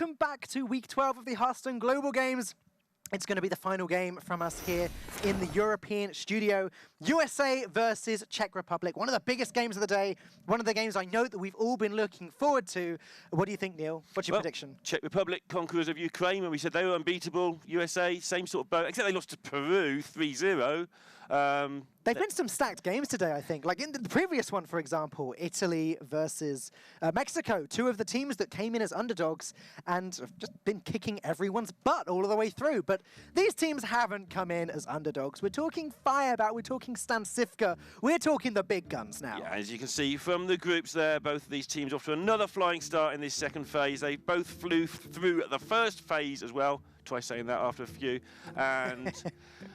welcome back to week 12 of the Hearthstone Global Games. It's going to be the final game from us here in the European studio. USA versus Czech Republic. One of the biggest games of the day. One of the games I know that we've all been looking forward to. What do you think, Neil? What's your prediction? Czech Republic, conquerors of Ukraine, when we said they were unbeatable. USA, same sort of boat, except they lost to Peru 3-0. They've been some stacked games today, I think. Like in the previous one, for example, Italy versus Mexico. Two of the teams that came in as underdogs and have just been kicking everyone's butt all the way through. But these teams haven't come in as underdogs. We're talking Firebat, we're talking Stansifka, we're talking the big guns now. Yeah, as you can see from the groups there, both of these teams off to another flying start in this second phase. They both flew through the first phase as well. Try saying that after a few. And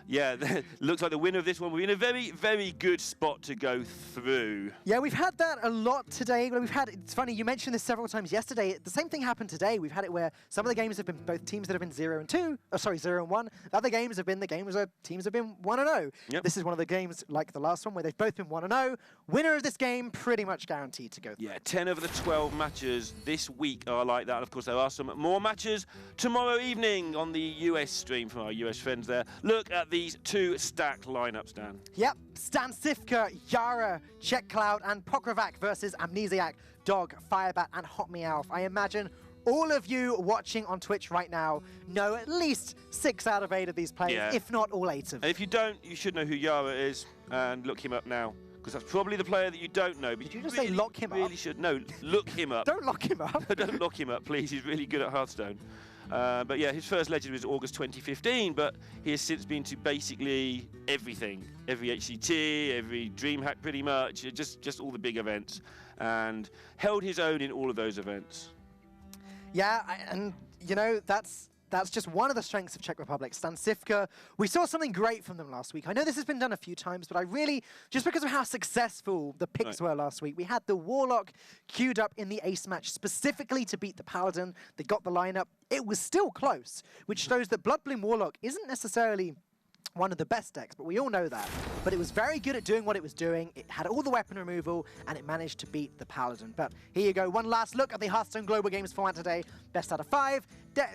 yeah, looks like the winner of this one will be in a very, very good spot to go through. Yeah, we've had that a lot today. It's funny, you mentioned this several times yesterday. The same thing happened today. We've had it where some of the games have been both teams that have been 0-2, 0-1. Other games have been the games where teams have been 1-0. Yep. This is one of the games like the last one where they've both been 1-0. Winner of this game pretty much guaranteed to go through. Yeah, 10 of the 12 matches this week are like that. And of course, there are some more matches tomorrow evening on the US stream from our US friends there. Look at these two stacked lineups, Dan. Yep, Stansifka, Yara, Czech Cloud, and Pokravac versus Amnesiac, Dog, Firebat, and Hot Meowth. I imagine all of you watching on Twitch right now know at least 6 out of 8 of these players, if not all 8 of them. And if you don't, you should know who Yara is and look him up now. Because that's probably the player that you don't know. But Did you just say lock him up? Really should. No, look him up. Don't lock him up. Don't lock him up, please. He's really good at Hearthstone. But yeah, his first legend was August 2015, but he has since been to basically everything. Every HCT, every DreamHack pretty much, just all the big events. And held his own in all of those events. Yeah, and you know, that's just one of the strengths of Czech Republic. Stansifka, we saw something great from them last week. I know this has been done a few times, but I really, just because of how successful the picks were last week, we had the Warlock queued up in the ace match specifically to beat the Paladin. They got the lineup. It was still close, which shows that Bloodbloom Warlock isn't necessarily one of the best decks, but we all know that. But it was very good at doing what it was doing. It had all the weapon removal, and it managed to beat the Paladin. But here you go, one last look at the Hearthstone Global Games format today. Best out of 5.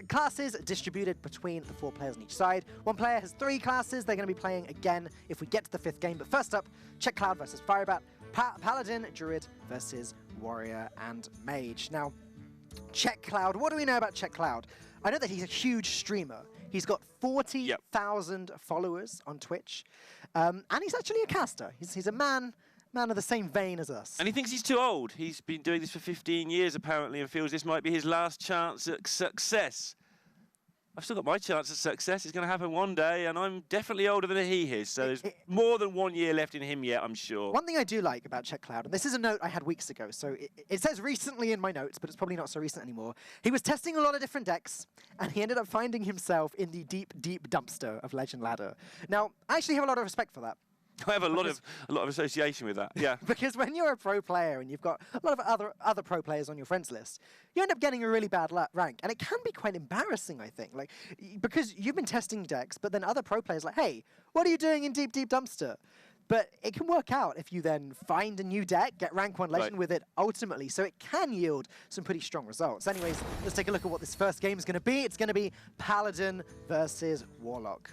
Classes distributed between the 4 players on each side. One player has 3 classes. They're going to be playing again if we get to the 5th game. But first up, Czech Cloud versus Firebat. Paladin, Druid versus Warrior and Mage. Now, Czech Cloud, what do we know about Czech Cloud? I know that he's a huge streamer. He's got 40,000 followers on Twitch, and he's actually a caster. He's a man of the same vein as us. And he thinks he's too old. He's been doing this for 15 years, apparently, and feels this might be his last chance at success. I've still got my chance at success. It's going to happen one day, and I'm definitely older than he is, so there's more than 1 year left in him yet, I'm sure. One thing I do like about Czech Cloud, and this is a note I had weeks ago, so it says recently in my notes, but it's probably not so recent anymore. He was testing a lot of different decks, and he ended up finding himself in the deep, deep dumpster of Legend Ladder. Now, I actually have a lot of respect for that. I have a lot of association with that, yeah. Because when you're a pro player and you've got a lot of other pro players on your friends list, you end up getting a really bad rank. And it can be quite embarrassing, I think. Like, because you've been testing decks, but then other pro players are like, hey, what are you doing in deep, deep dumpster? But it can work out if you then find a new deck, get rank 1 legend with it ultimately. So it can yield some pretty strong results. Anyways, let's take a look at what this first game is going to be. It's going to be Paladin versus Warlock.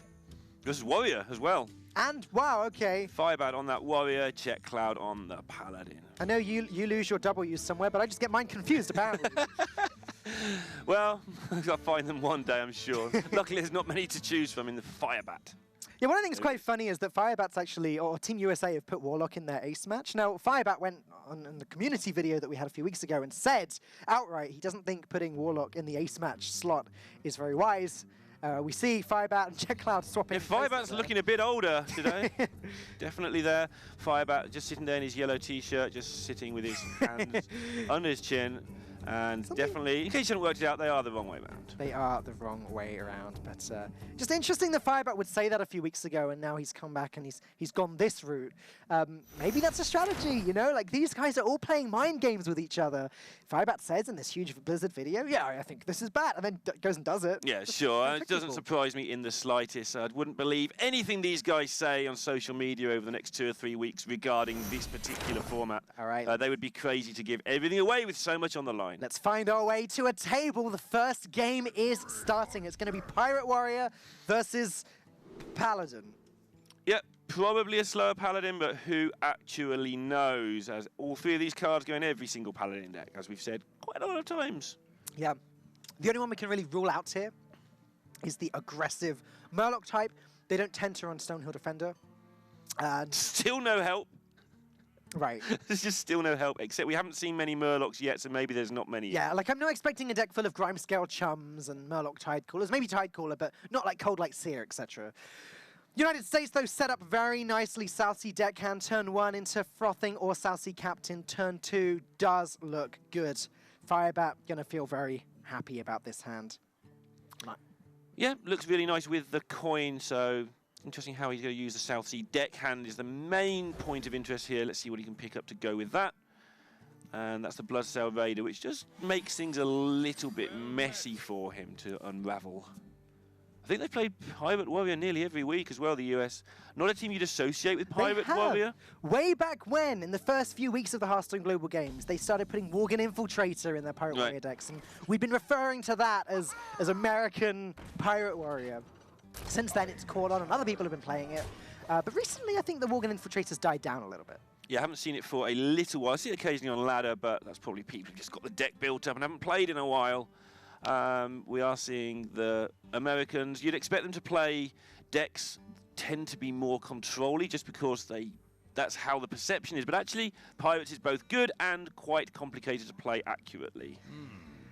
Versus Warrior as well. And, wow, okay. Firebat on that Warrior, Czech Cloud on the Paladin. I know you lose your W's somewhere, but I just get mine confused, apparently. Well, I'll find them one day, I'm sure. Luckily, there's not many to choose from in the Firebat. Yeah, one of the things quite funny is that Firebat's actually, or Team USA have put Warlock in their ace match. Now, Firebat went on the community video that we had a few weeks ago and said outright he doesn't think putting Warlock in the ace match slot is very wise. We see Firebat and Czech Cloud swapping. Yeah, Firebat's looking a bit older today. Definitely there. Firebat just sitting there in his yellow t-shirt, just sitting with his hands under his chin. And definitely, in case you haven't worked it out, they are the wrong way around. They are the wrong way around. But just interesting that Firebat would say that a few weeks ago, and now he's come back and he's gone this route. Maybe that's a strategy, you know? Like, these guys are all playing mind games with each other. Firebat says in this huge Blizzard video, yeah, I think this is bad, and then goes and does it. Yeah, sure. It doesn't surprise me in the slightest. I wouldn't believe anything these guys say on social media over the next 2 or 3 weeks regarding this particular format. All right. They would be crazy to give everything away with so much on the line. line. Let's find our way to a table. The first game is starting. It's going to be Pirate Warrior versus Paladin. Yep, probably a slower Paladin, but who actually knows, as all three of these cards go in every single Paladin deck, as we've said quite a lot of times. Yeah. The only one we can really rule out here is the aggressive Murloc type. They don't tend to run Stonehill Defender. And Still no help. right. There's just still no help, except we haven't seen many Murlocs yet, so maybe there's not many Yeah, yet. like I'm not expecting a deck full of Grimescale Chums and Murloc Tidecallers. Maybe Tidecaller, but not like Cold Light Seer, etc. United States, though, set up very nicely. South Sea Deckhand, turn 1 into Frothing or South Sea Captain. Turn 2 does look good. Firebat gonna feel very happy about this hand. Yeah, looks really nice with the coin, so interesting how he's going to use the South Sea Deckhand is the main point of interest here. Let's see what he can pick up to go with that. And that's the Bloodsail Raider, which just makes things a little bit messy for him to unravel. I think they played Pirate Warrior nearly every week as well, the US. Not a team you'd associate with Pirate Warrior. Way back when, in the first few weeks of the Hearthstone Global Games, they started putting Worgen Infiltrator in their Pirate Warrior decks, and we've been referring to that as American Pirate Warrior. Since then, it's caught on, and other people have been playing it. But recently, I think the Worgen Infiltrator's died down a little bit. Yeah, I haven't seen it for a little while. I see it occasionally on ladder, but that's probably people who just got the deck built up and haven't played in a while. We are seeing the Americans. You'd expect them to play decks tend to be more control-y just because that's how the perception is. But actually, Pirates is both good and quite complicated to play accurately.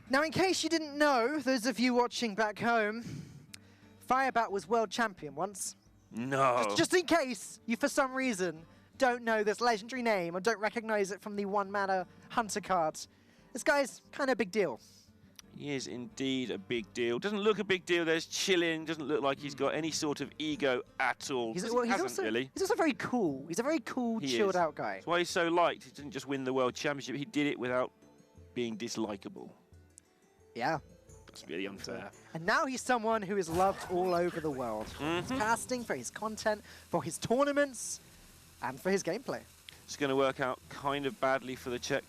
Now, in case you didn't know, those of you watching back home, Firebat was world champion once. No. Just in case you, for some reason, don't know this legendary name or don't recognize it from the 1-mana Hunter card. This guy's kind of a big deal. He is indeed a big deal. Doesn't look a big deal. There's chilling. Doesn't look like he's got any sort of ego at all. He's hasn't really. He's also very cool. He's a very cool, chilled out guy. That's why he's so liked. He didn't just win the World Championship. He did it without being dislikable. Yeah. It's really unfair. And now he's someone who is loved all over the world. For his casting, for his content, for his tournaments, and for his gameplay. It's going to work out kind of badly for the Czech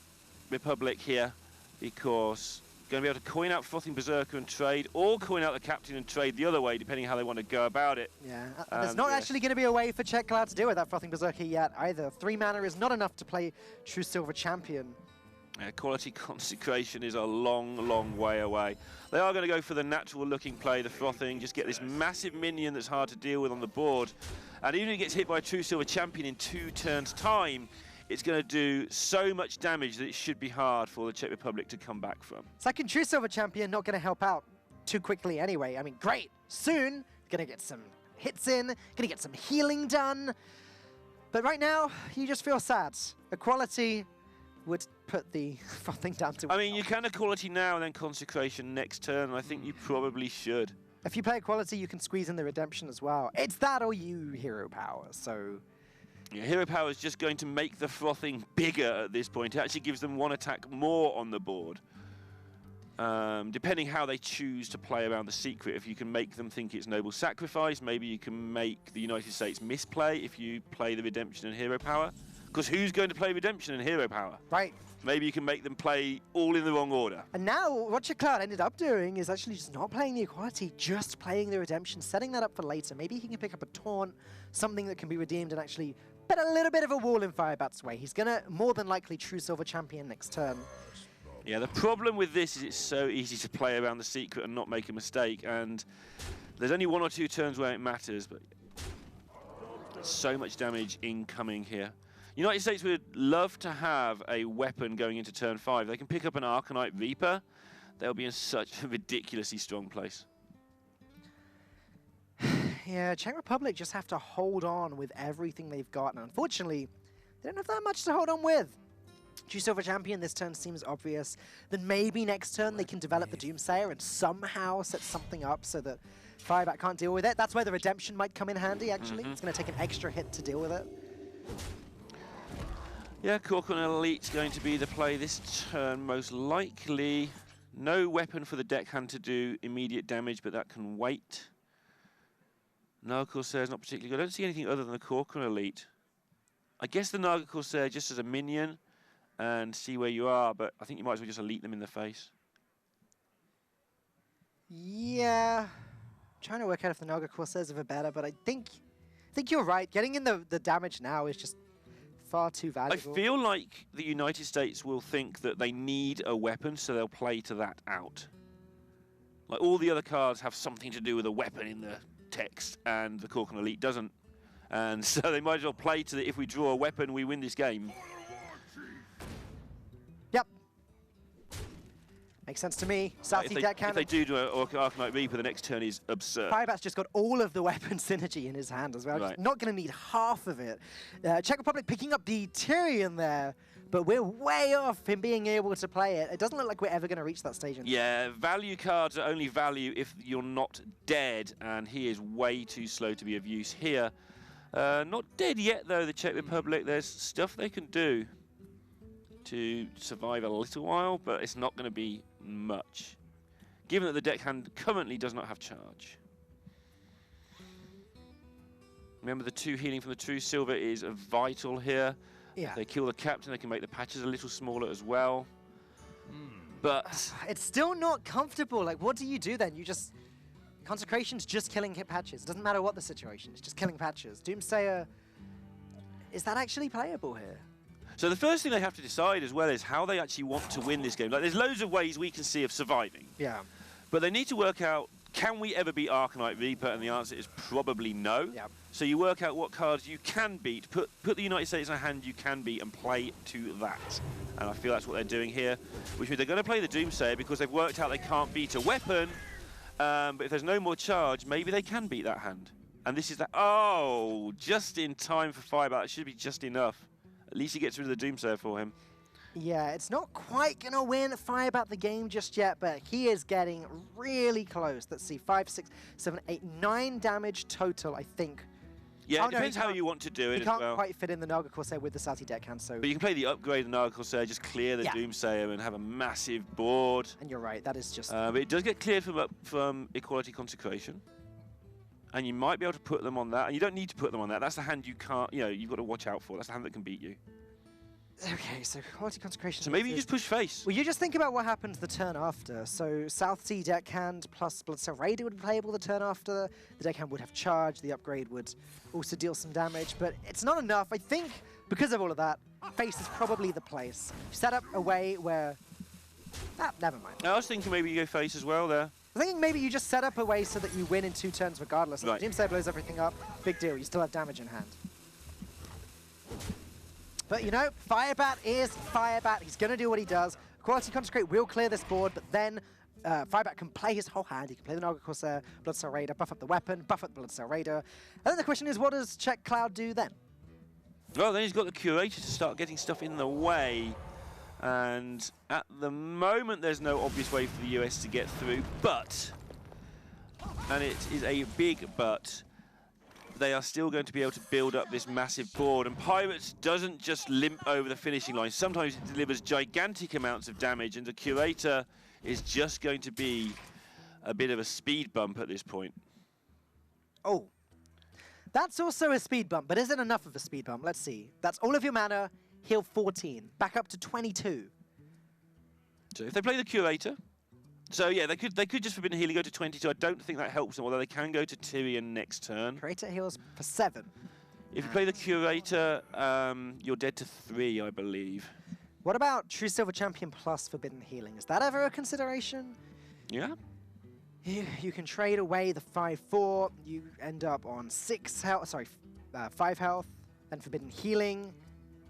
Republic here because going to be able to coin out Frothing Berserker and trade, or coin out the Captain and trade the other way, depending how they want to go about it. Yeah, there's not actually going to be a way for Czech Cloud to deal with that Frothing Berserker yet either. 3 mana is not enough to play True Silver Champion. Quality Consecration is a long, long way away. They are going to go for the natural-looking play, the Frothing, just get this massive minion that's hard to deal with on the board. And even if he gets hit by a True Silver Champion in 2 turns' time, it's going to do so much damage that it should be hard for the Czech Republic to come back from. Second True Silver Champion not going to help out too quickly anyway. I mean, great. Soon, going to get some hits in, going to get some healing done. But right now, you just feel sad. Equality would put the Frothing down to 1. I mean, you can Equality now and then Consecration next turn, and I think you probably should. If you play Equality, you can squeeze in the Redemption as well. It's that or you Hero Power, so... Yeah, Hero Power is just going to make the Frothing bigger at this point. It actually gives them 1 attack more on the board. Depending how they choose to play around the secret, if you can make them think it's Noble Sacrifice, maybe you can make the United States misplay if you play the Redemption and Hero Power. Because who's going to play Redemption and Hero Power? Right. Maybe you can make them play all in the wrong order. And now, what Czech Cloud ended up doing is actually just not playing the Equality, just playing the Redemption, setting that up for later. Maybe he can pick up a Taunt, something that can be redeemed and actually put a little bit of a wall in Firebat's way. He's going to more than likely True Silver Champion next turn. Yeah, the problem with this is it's so easy to play around the secret and not make a mistake. And there's only 1 or 2 turns where it matters, but so much damage incoming here. United States would love to have a weapon going into turn 5. They can pick up an Arcanite Reaper. They'll be in such a ridiculously strong place. Yeah, Czech Republic just have to hold on with everything they've got. And unfortunately, they don't have that much to hold on with. True Silver Champion this turn seems obvious. Then maybe next turn they can develop the Doomsayer and somehow set something up so that Firebat can't deal with it. That's where the Redemption might come in handy, actually. It's going to take an extra hit to deal with it. Yeah, Corcoran Elite's going to be the play this turn, most likely. No weapon for the deckhand to do immediate damage, but that can wait. Naga Corsair's not particularly good. I don't see anything other than the Corcoran Elite. I guess the Naga Corsair just as a minion, and see where you are, but I think you might as well just elite them in the face. Yeah. I'm trying to work out if the Naga Corsairs are better, but I think you're right. Getting in the damage now is just far too valuable. I feel like the United States will think that they need a weapon, so they'll play to that out. Like, all the other cards have something to do with a weapon in the text, and the Korkan Elite doesn't. And so they might as well play to the, if we draw a weapon, we win this game. Yep. Makes sense to me. South Sea Deck Cannon. If they do an Arcanite Reaper, the next turn is absurd. Firebat's just got all of the weapon synergy in his hand as well. Right. He's not going to need half of it. Czech Republic picking up the Tyrion there, but we're way off him being able to play it. It doesn't look like we're ever going to reach that stage. Yeah, value cards are only value if you're not dead, and he is way too slow to be of use here. Not dead yet, though, the Czech Republic. There's stuff they can do to survive a little while, but it's not going to be much, given that the deck hand currently does not have charge. Remember, the 2 healing from the True Silver is vital here. Yeah. If they kill the captain, they can make the patches a little smaller as well. But it's still not comfortable. Like, what do you do then? You just... Consecration's just killing hit patches. Doesn't matter what the situation is, just killing patches. Doomsayer, is that actually playable here? so the first thing they have to decide as well is how they actually want to win this game. Like, there's loads of ways we can see of surviving. Yeah. But they need to work out, can we ever beat Arcanite Reaper? And the answer is probably no. Yeah. So you work out what cards you can beat, put the United States in a hand you can beat, and play to that. And I feel that's what they're doing here, which means they're going to play the Doomsayer because they've worked out they can't beat a weapon. But if there's no more charge, maybe they can beat that hand. And this is that. Oh, just in time for Firebat. It should be just enough. At least he gets rid of the Doomsayer for him. Yeah, it's not quite going to win Firebat the game just yet, but he is getting really close. Let's see, 5, 6, 7, 8, 9 damage total, I think. Yeah, Oh, it no, depends how you want to do it He as can't well. quite fit in the Naga Corsair with the Salty Deckhand, so... But you can play the upgrade of Naga Corsair, just clear the Doomsayer and have a massive board. And you're right, that is just... But it does get cleared from Equality Consecration. And you might be able to put them on that. And you don't need to put them on that. That's the hand you can't, you know, you've got to watch out for. That's the hand that can beat you. Okay, so Quality Consecration... So maybe you just push face. Well, you just think about what happens the turn after. So South Sea Deckhand plus Bloodstone Raider would be playable the turn after. The Deckhand would have charge. The upgrade would also deal some damage. But it's not enough. I think, because of all of that, face is probably the place. Set up a way where... Ah, never mind. I was thinking maybe you go face as well there. I'm thinking maybe you just set up a way so that you win in 2 turns regardless. Right. Doomsayer blows everything up. Big deal. You still have damage in hand. But, you know, Firebat is Firebat. He's going to do what he does. Quality Consecrate will clear this board, but then Firebat can play his whole hand. He can play the Naga Corsair, Bloodstone Raider, buff up the weapon, buff up the Bloodstone Raider. And then the question is, what does Czech Cloud do then? Well, then he's got the Curator to start getting stuff in the way. And at the moment, there's no obvious way for the US to get through. But, and it is a big but, they are still going to be able to build up this massive board. And Pirates doesn't just limp over the finishing line. Sometimes it delivers gigantic amounts of damage, and the Curator is just going to be a bit of a speed bump at this point. Oh, that's also a speed bump, but is it enough of a speed bump? Let's see. That's all of your mana, heal 14, back up to 22. So if they play the Curator, so yeah, they could just Forbidden Healing go to 22. I don't think that helps them, although they can go to Tyrion next turn. Curator heals for 7. If you play the Curator, you're dead to 3, I believe. What about True Silver Champion plus Forbidden Healing? Is that ever a consideration? Yeah. You can trade away the 5/4. You end up on 6 health. Sorry, 5 health. Then Forbidden Healing,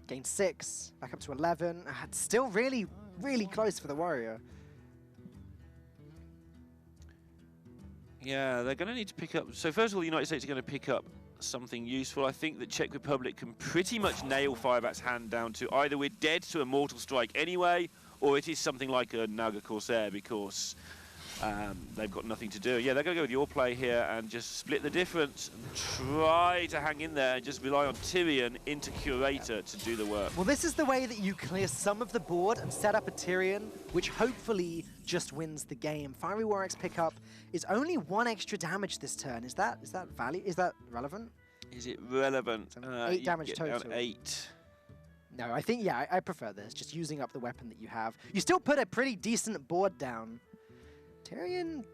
gain 6, back up to 11. It's still really, really close for the Warrior. Yeah, they're going to need to pick up... So first of all, the United States are going to pick up something useful. I think the Czech Republic can pretty much nail Firebat's hand down to either we're dead to a Mortal Strike anyway, or it is something like a Naga Corsair because they've got nothing to do. Yeah, they're going to go with your play here and just split the difference and try to hang in there and just rely on Tyrion into Curator to do the work. Well, this is the way that you clear some of the board and set up a Tyrion, which hopefully just wins the game. Fiery Warwick's pickup is only 1 extra damage this turn. Is that relevant? Is it relevant? 8 damage total. Down 8. No, I think, yeah, I prefer this. Just using up the weapon that you have. You still put a pretty decent board down. Tyrion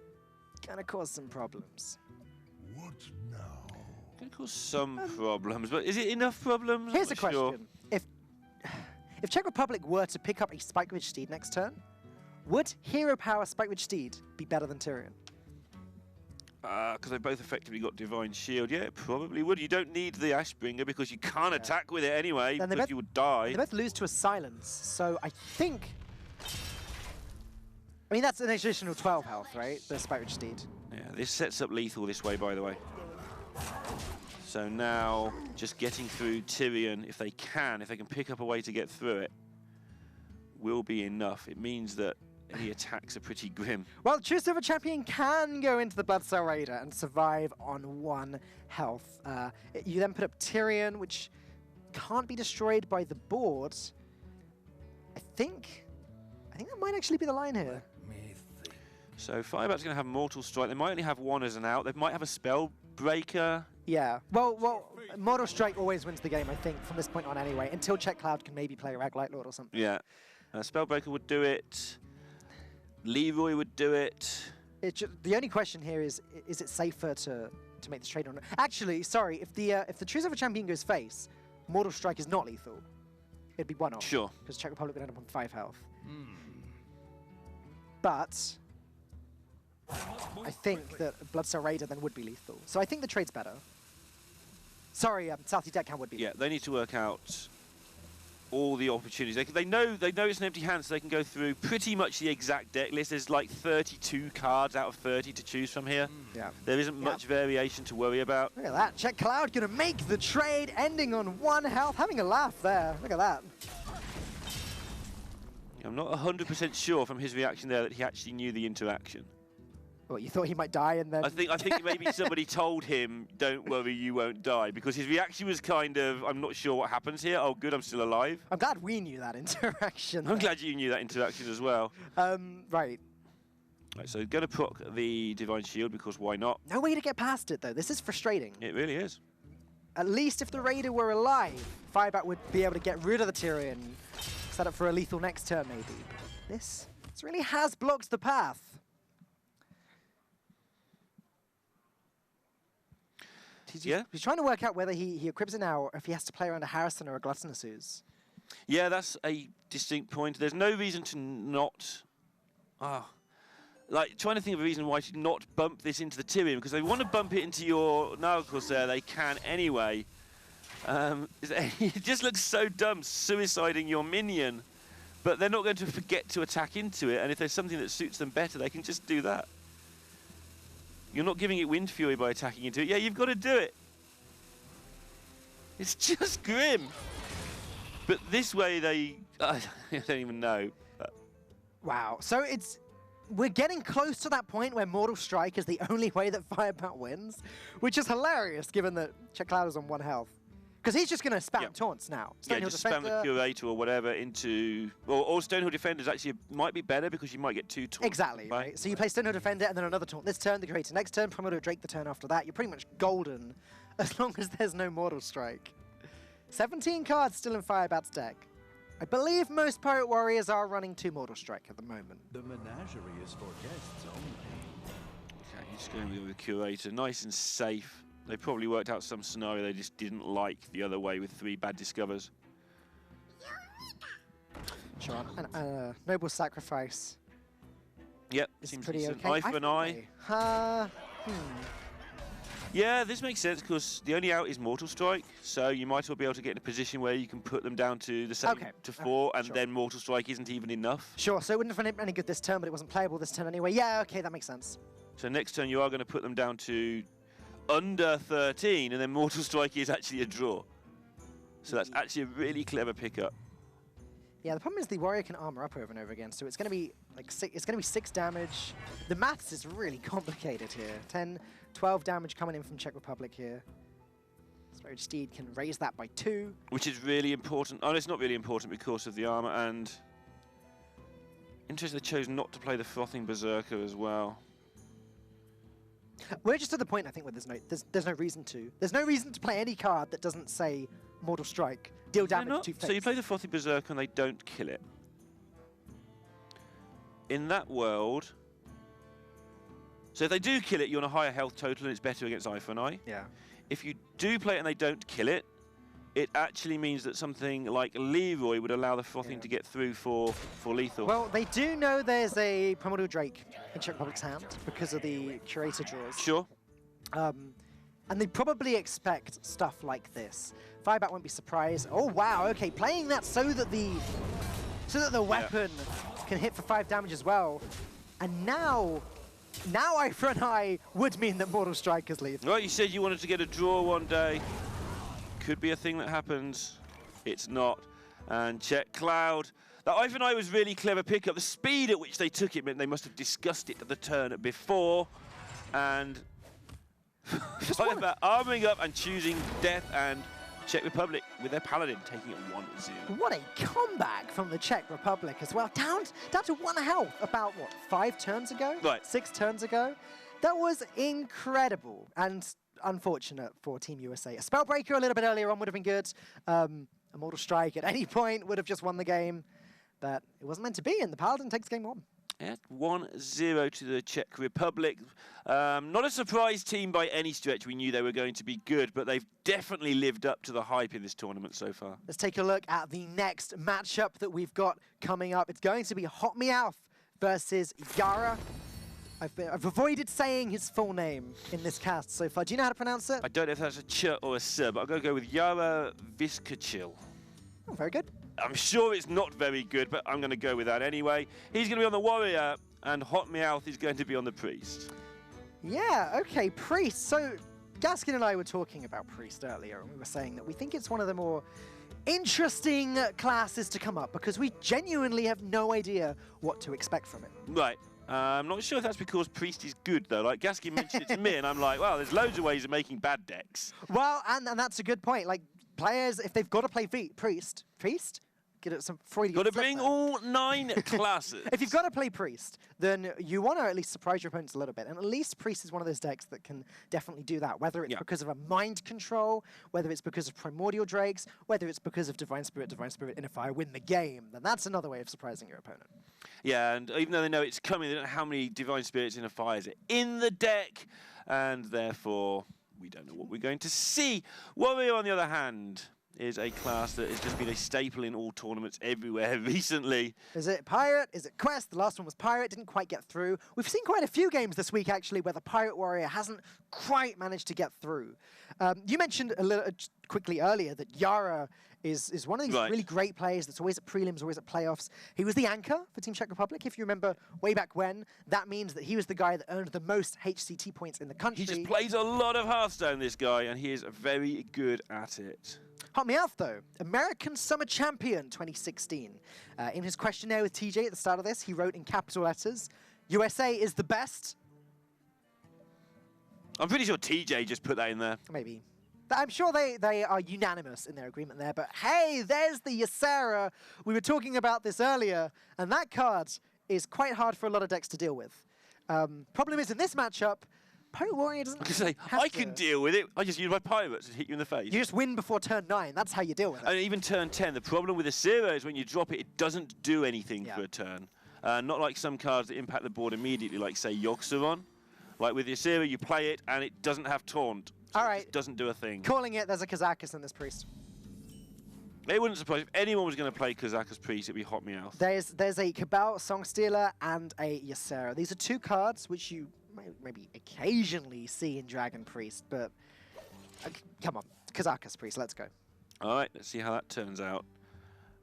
gonna cause some problems. What now? Gonna cause some problems, but is it enough problems? Here's a I'm not question. sure. If Czech Republic were to pick up a Spike Ridge Steed next turn, would Hero Power Spike Ridge Steed be better than Tyrion? Because they both effectively got Divine Shield. Yeah, it probably would. You don't need the Ashbringer because you can't attack with it anyway, Then because you would die. They both lose to a silence, so I think... I mean, that's an additional 12 health, right? The Spike Ridge Steed. Yeah, this sets up lethal this way, by the way. So now, just getting through Tyrion, if they can pick up a way to get through it, will be enough. It means that any attacks are pretty grim. Well, True Silver Champion can go into the Blood Cell Raider and survive on 1 health. You then put up Tyrion, which can't be destroyed by the board. I think that might actually be the line here. So Firebat's going to have Mortal Strike. They might only have 1 as an out. They might have a Spell Breaker. Yeah. Well, Mortal Strike always wins the game, I think, from this point on anyway, until Czech Cloud can maybe play Raglight Lord or something. Yeah. Spellbreaker would do it. Leroy would do it. The only question here is it safer to make this trade or not? Actually, sorry, if the True Silver Champion goes face, Mortal Strike is not lethal. It'd be 1 off. Sure. Because Czech Republic would end up on 5 health. But I think that Blood Cell Raider then would be lethal. So I think the trade's better. Sorry, Southeast Deckhand would be. Yeah, they need to work out all the opportunities. They know it's an empty hand, so they can go through pretty much the exact deck list. There's like 32 cards out of 30 to choose from here. Yeah. There isn't much variation to worry about. Look at that. Czech Cloud going to make the trade, ending on 1 health. Having a laugh there. Look at that. I'm not 100% sure from his reaction there that he actually knew the interaction. Well, you thought he might die and then... I think maybe somebody told him, don't worry, you won't die. Because his reaction was kind of, I'm not sure what happens here. Oh, good, I'm still alive. I'm glad we knew that interaction. I'm glad you knew that interaction as well. Right. Right, so going to proc the Divine Shield, because why not? No way to get past it, though. This is frustrating. It really is. At least if the Raider were alive, Firebat would be able to get rid of the Tyrion. Set up for a lethal next turn, maybe. This really has blocked the path. He's trying to work out whether he equips it now or if he has to play around a Harrison or a Gluttonous Ooze. Yeah, that's a distinct point. There's no reason to not... like, trying to think of a reason why to not bump this into the Tyrion, because they want to bump it into your Narcos there, they can anyway. It just looks so dumb, suiciding your minion. But they're not going to forget to attack into it, and if there's something that suits them better, they can just do that. You're not giving it Wind Fury by attacking into it. Yeah, you've got to do it. It's just grim. But this way, I don't even know. Wow. So we're getting close to that point where Mortal Strike is the only way that Firebat wins, which is hilarious given that Czech Cloud is on 1 health. Because he's just going to spam taunts now. Yeah, just spam the Curator or whatever into... Or Stonehill Defenders actually might be better because you might get 2 taunts. Exactly, right? So you play Stonehill Defender and then another taunt this turn, the Curator next turn, Primordial Drake the turn after that. You're pretty much golden as long as there's no Mortal Strike. 17 cards still in Firebat's deck. I believe most Pirate Warriors are running 2 Mortal Strike at the moment. The menagerie is for guests only. Okay, he's going with the Curator. Nice and safe. They probably worked out some scenario they just didn't like the other way with 3 bad discovers. Sure. And Noble Sacrifice. Yep, Seems seems pretty decent. okay. Eye for an eye. Yeah, this makes sense because the only out is Mortal Strike, so you might as well be able to get in a position where you can put them down to the same to 4, and then Mortal Strike isn't even enough. Sure, so it wouldn't have been any good this turn, but it wasn't playable this turn anyway. Yeah, okay, that makes sense. So next turn you are going to put them down to under 13, and then Mortal Strike is actually a draw. So that's actually a really clever pickup. Yeah, the problem is the warrior can armor up over and over again, so it's going to be like 6 damage. The maths is really complicated here. 10, 12 damage coming in from Czech Republic here. Spirit Steed can raise that by 2. Which is really important. Oh, it's not really important because of the armor, and interesting they chose not to play the Frothing Berserker as well. We're just at the point, I think, where there's no reason to. There's no reason to play any card that doesn't say Mortal Strike, deal damage to face. So you play the Frothy Berserker and they don't kill it. In that world, so if they do kill it, you're on a higher health total and it's better against Eye for an Eye. Yeah. If you do play it and they don't kill it, it actually means that something like Leroy would allow the Frothing to get through for lethal. Well, they do know there's a Primordial Drake in Czech Republic's hand because of the Curator draws. Sure. And they probably expect stuff like this. Firebat won't be surprised. Oh wow, okay, playing that so that the weapon can hit for 5 damage as well. And now Eye for an Eye would mean that Mortal Strike is lethal. Well, you said you wanted to get a draw one day. Could be a thing that happens. It's not. And check Cloud. That Eye for an Eye was really clever pickup. The speed at which they took it meant they must have discussed it at the turn before. And Firebat arming up and choosing death, and Czech Republic with their Paladin taking it 1-0. What a comeback from the Czech Republic as well. Down to 1 health about, what, 5 turns ago? Right. 6 turns ago? That was incredible and unfortunate for Team USA. A Spellbreaker a little bit earlier on would have been good. A Mortal Strike at any point would have just won the game. But it wasn't meant to be, and the Paladin takes game 1. Yeah, 1-0 to the Czech Republic. Not a surprise team by any stretch. We knew they were going to be good, but they've definitely lived up to the hype in this tournament so far. Let's take a look at the next matchup that we've got coming up. It's going to be Hot Meowth versus Yara. I've avoided saying his full name in this cast so far. Do you know how to pronounce it? I don't know if that's a ch or a s, but I'm going to go with Yara Viskachil. Oh, very good. I'm sure it's not very good, but I'm going to go with that anyway. He's going to be on the Warrior, and Hot Meowth is going to be on the Priest. Yeah, okay, Priest. So Gaskin and I were talking about Priest earlier, and we were saying that we think it's one of the more interesting classes to come up because we genuinely have no idea what to expect from it. Right. I'm not sure if that's because Priest is good, though. Like, Gaskin mentioned it to me, and I'm like, well, there's loads of ways of making bad decks. Well, and that's a good point. Like, players, if they've got to play Priest? Get it some Freudian. Got to bring all 9 classes. If you've got to play Priest, then you want to at least surprise your opponents a little bit. And at least Priest is one of those decks that can definitely do that, whether it's because of a mind control, whether it's because of Primordial Drakes, whether it's because of Divine Spirit, in a fire, win the game. Then that's another way of surprising your opponent. Yeah, and even though they know it's coming, they don't know how many Divine Spirits in a fire is in the deck, and therefore we don't know what we're going to see. Warrior, on the other hand, is a class that has just been a staple in all tournaments everywhere recently. Is it Pirate? Is it Quest? The last one was Pirate, didn't quite get through. We've seen quite a few games this week, actually, where the Pirate Warrior hasn't quite managed to get through. You mentioned a little quickly earlier that Yara is one of these really great players that's always at prelims, always at playoffs. He was the anchor for Team Czech Republic, if you remember way back when. That means that he was the guy that earned the most HCT points in the country. He just plays a lot of Hearthstone, this guy, and he is very good at it. Hot Meowth, though, American Summer Champion 2016. In his questionnaire with TJ at the start of this, he wrote in capital letters, USA is the best. I'm pretty sure TJ just put that in there. Maybe. I'm sure they are unanimous in their agreement there, but hey, there's the Ysera. We were talking about this earlier, and that card is quite hard for a lot of decks to deal with. Problem is, in this matchup, Pirate Warrior doesn't I can deal with it. I just use my pirates and hit you in the face. You just win before turn 9. That's how you deal with it. And even turn 10. The problem with the Zero is when you drop it, it doesn't do anything for a turn. Not like some cards that impact the board immediately, like, say, Yogg-Saron. Like with the Zero, you play it, and it doesn't have Taunt. So all right. It doesn't do a thing. Calling it, there's a Kazakus in this Priest. It wouldn't surprise if anyone was going to play Kazakus Priest, it'd be Hot Meowth. There's a Cabal, Songstealer, and a Ysera. These are 2 cards which you maybe occasionally see in Dragon Priest, but come on, Kazakus Priest, let's go. All right, let's see how that turns out.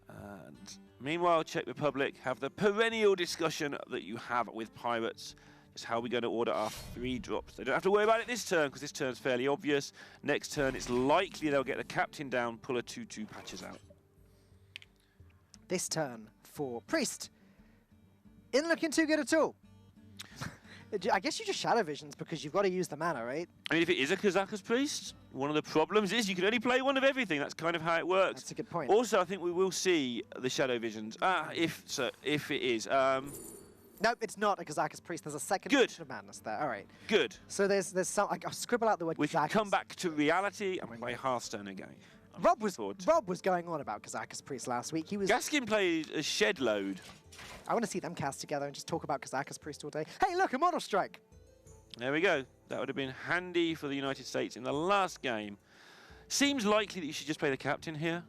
And meanwhile, Czech Republic have the perennial discussion that you have with Pirates. Just how we're going to order our 3 drops. They don't have to worry about it this turn, because this turn's fairly obvious. Next turn, it's likely they'll get the captain down, pull a 2/2 patches out. This turn for Priest isn't looking too good at all. I guess you just Shadow Visions because you've got to use the mana, right? I mean, if it is a Kazakus Priest, one of the problems is you can only play one of everything. That's kind of how it works. That's a good point. Also, I think we will see the Shadow Visions. If it is. Nope, it's not a Kazakus Priest. There's a second Good. Potion of Madness there. All right. Good. So there's some. I'll scribble out the word We can Kazakus. come back to reality and play Hearthstone again. Rob was going on about Kazakus Priest last week. He was. Gaskin played a shed load. I want to see them cast together and just talk about Kazakus Priest all day. Hey, look, a Model Strike. There we go. That would have been handy for the United States in the last game. Seems likely that you should just play the captain here.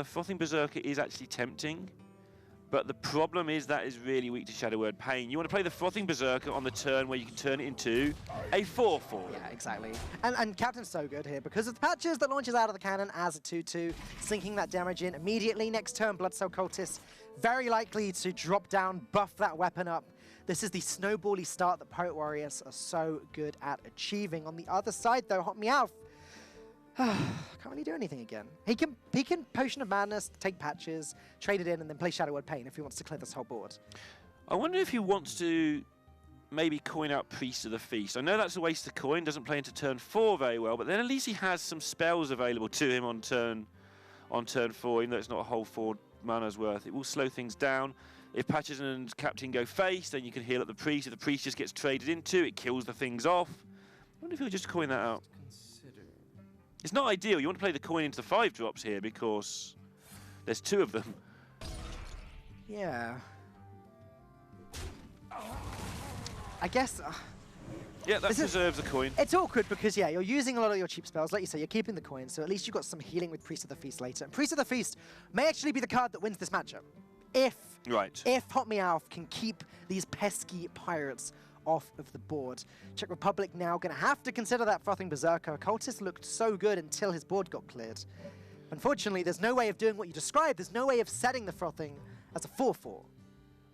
Frothing Berserker is actually tempting, but the problem is that is really weak to Shadow Word Pain. You want to play the Frothing Berserker on the turn where you can turn it into a 4/4. Yeah, exactly. And Captain's so good here because of the patches that launches out of the cannon as a 2/2, sinking that damage in immediately. Next turn, Blood Cell Cultist, very likely to drop down, buff that weapon up. This is the snowbally start that Poet Warriors are so good at achieving. On the other side, though, Hot Meowth can't really do anything again. He can Potion of Madness, take patches, trade it in, and then play Shadow Word Pain if he wants to clear this whole board. I wonder if he wants to maybe coin out Priest of the Feast. I know that's a waste of coin, doesn't play into turn 4 very well, but then at least he has some spells available to him on turn 4, even though it's not a whole 4 mana's worth. It will slow things down. If Patches and Captain go face, then you can heal up the Priest. If the Priest just gets traded into, it kills the things off. I wonder if he'll just coin that out. It's not ideal. You want to play the coin into the 5 drops here because there's 2 of them. Yeah. I guess... Yeah, that preserves the coin. It's awkward because, yeah, you're using a lot of your cheap spells. Like you say, you're keeping the coin, so at least you've got some healing with Priest of the Feast later. And Priest of the Feast may actually be the card that wins this matchup. If Hot Meowth can keep these pesky pirates off of the board. Czech Republic now going to have to consider that Frothing Berserker. Cultist looked so good until his board got cleared. Unfortunately, there's no way of doing what you described. There's no way of setting the Frothing as a 4/4.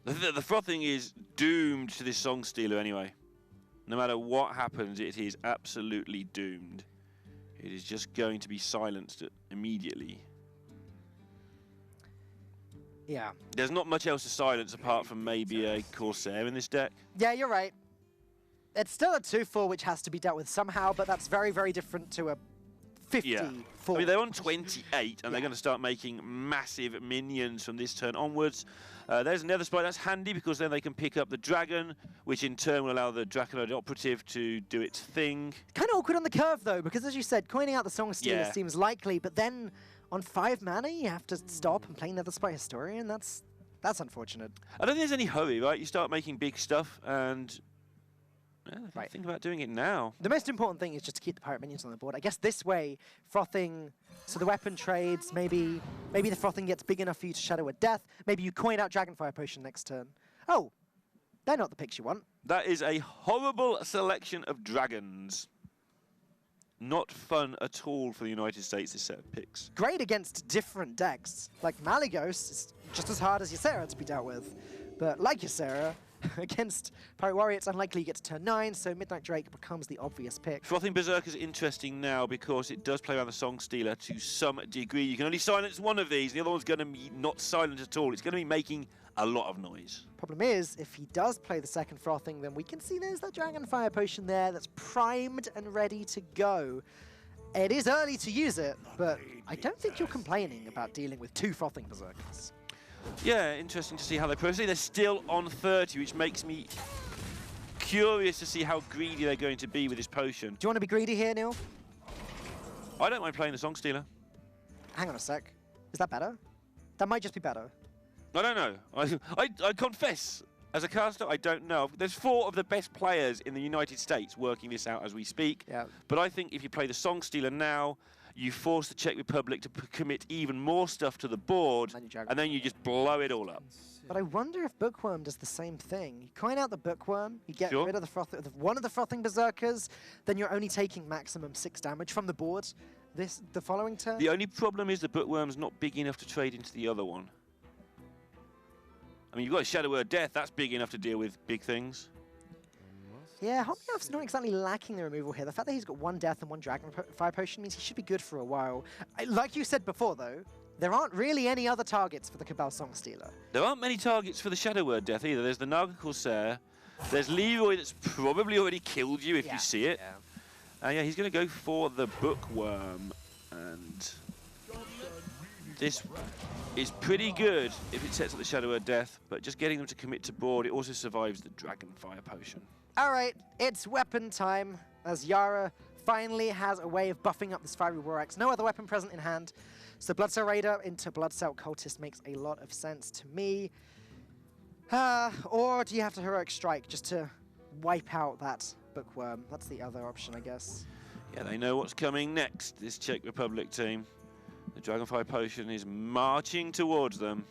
The Frothing is doomed to this Song Stealer anyway. No matter what happens, it is absolutely doomed. It is just going to be silenced immediately. Yeah. There's not much else to silence apart from maybe a Corsair in this deck. Yeah, you're right. It's still a 2/4 which has to be dealt with somehow, but that's very, very different to a 50/4. Yeah. I mean, they're on 28, and they're going to start making massive minions from this turn onwards. There's another spot that's handy because then they can pick up the dragon, which in turn will allow the Draconid Operative to do its thing. Kind of awkward on the curve, though, because as you said, coining out the Song Stealer seems likely, but then on 5 mana, you have to stop and play another Spy Historian. That's unfortunate. I don't think there's any hurry, right? You start making big stuff, and think about doing it now. The most important thing is just to keep the pirate minions on the board. I guess this way, Frothing, so the weapon trades, maybe the Frothing gets big enough for you to Shadow Word Death. Maybe you coin out Dragonfire Potion next turn. Oh, they're not the picks you want. That is a horrible selection of dragons. Not fun at all for the United States, this set of picks. Great against different decks. Like Malygos is just as hard as Ysera to be dealt with. But like Ysera, against Pirate Warrior, it's unlikely you get to turn 9, so Midnight Drake becomes the obvious pick. Frothing Berserker is interesting now because it does play around the Song Stealer to some degree. You can only silence one of these, and the other one's going to be not silent at all. It's going to be making a lot of noise. Problem is, if he does play the second Frothing, then we can see there's that Dragonfire Potion there that's primed and ready to go. It is early to use it, but I don't think you're complaining about dealing with 2 Frothing Berserkers. Yeah, interesting to see how they proceed. They're still on 30, which makes me curious to see how greedy they're going to be with this potion. Do you want to be greedy here, Neil? I don't mind playing the Song Stealer. Hang on a sec. Is that better? That might just be better. I don't know. I confess, as a caster, I don't know. There's 4 of the best players in the United States working this out as we speak. Yeah. But I think if you play the Song Stealer now, you force the Czech Republic to commit even more stuff to the board, and then you just blow it all up. But I wonder if Bookworm does the same thing. You coin out the Bookworm, you get rid of the one of the Frothing Berserkers, then you're only taking maximum 6 damage from the board the following turn. The only problem is the Bookworm's not big enough to trade into the other one. I mean, you've got a Shadow Word Death, that's big enough to deal with big things. Yeah, Hot Meowth's not exactly lacking the removal here. The fact that he's got 1 Death and 1 Dragonfire Potion means he should be good for a while. Like you said before, though, there aren't really any other targets for the Cabal Song Stealer. There aren't many targets for the Shadow Word Death either. There's the Naga Corsair. There's Leroy that's probably already killed you if you see it. Yeah, he's going to go for the Bookworm. And This is pretty good if it sets up the Shadow of Death, but just getting them to commit to board, it also survives the Dragonfire Potion. All right, it's weapon time, as Yara finally has a way of buffing up this Fiery War Axe. No other weapon present in hand, so Blood Cell Raider into Blood Cell Cultist makes a lot of sense to me. Or do you have to Heroic Strike just to wipe out that Bookworm? That's the other option, I guess. Yeah, they know what's coming next, this Czech Republic team. The Dragonfire Potion is marching towards them.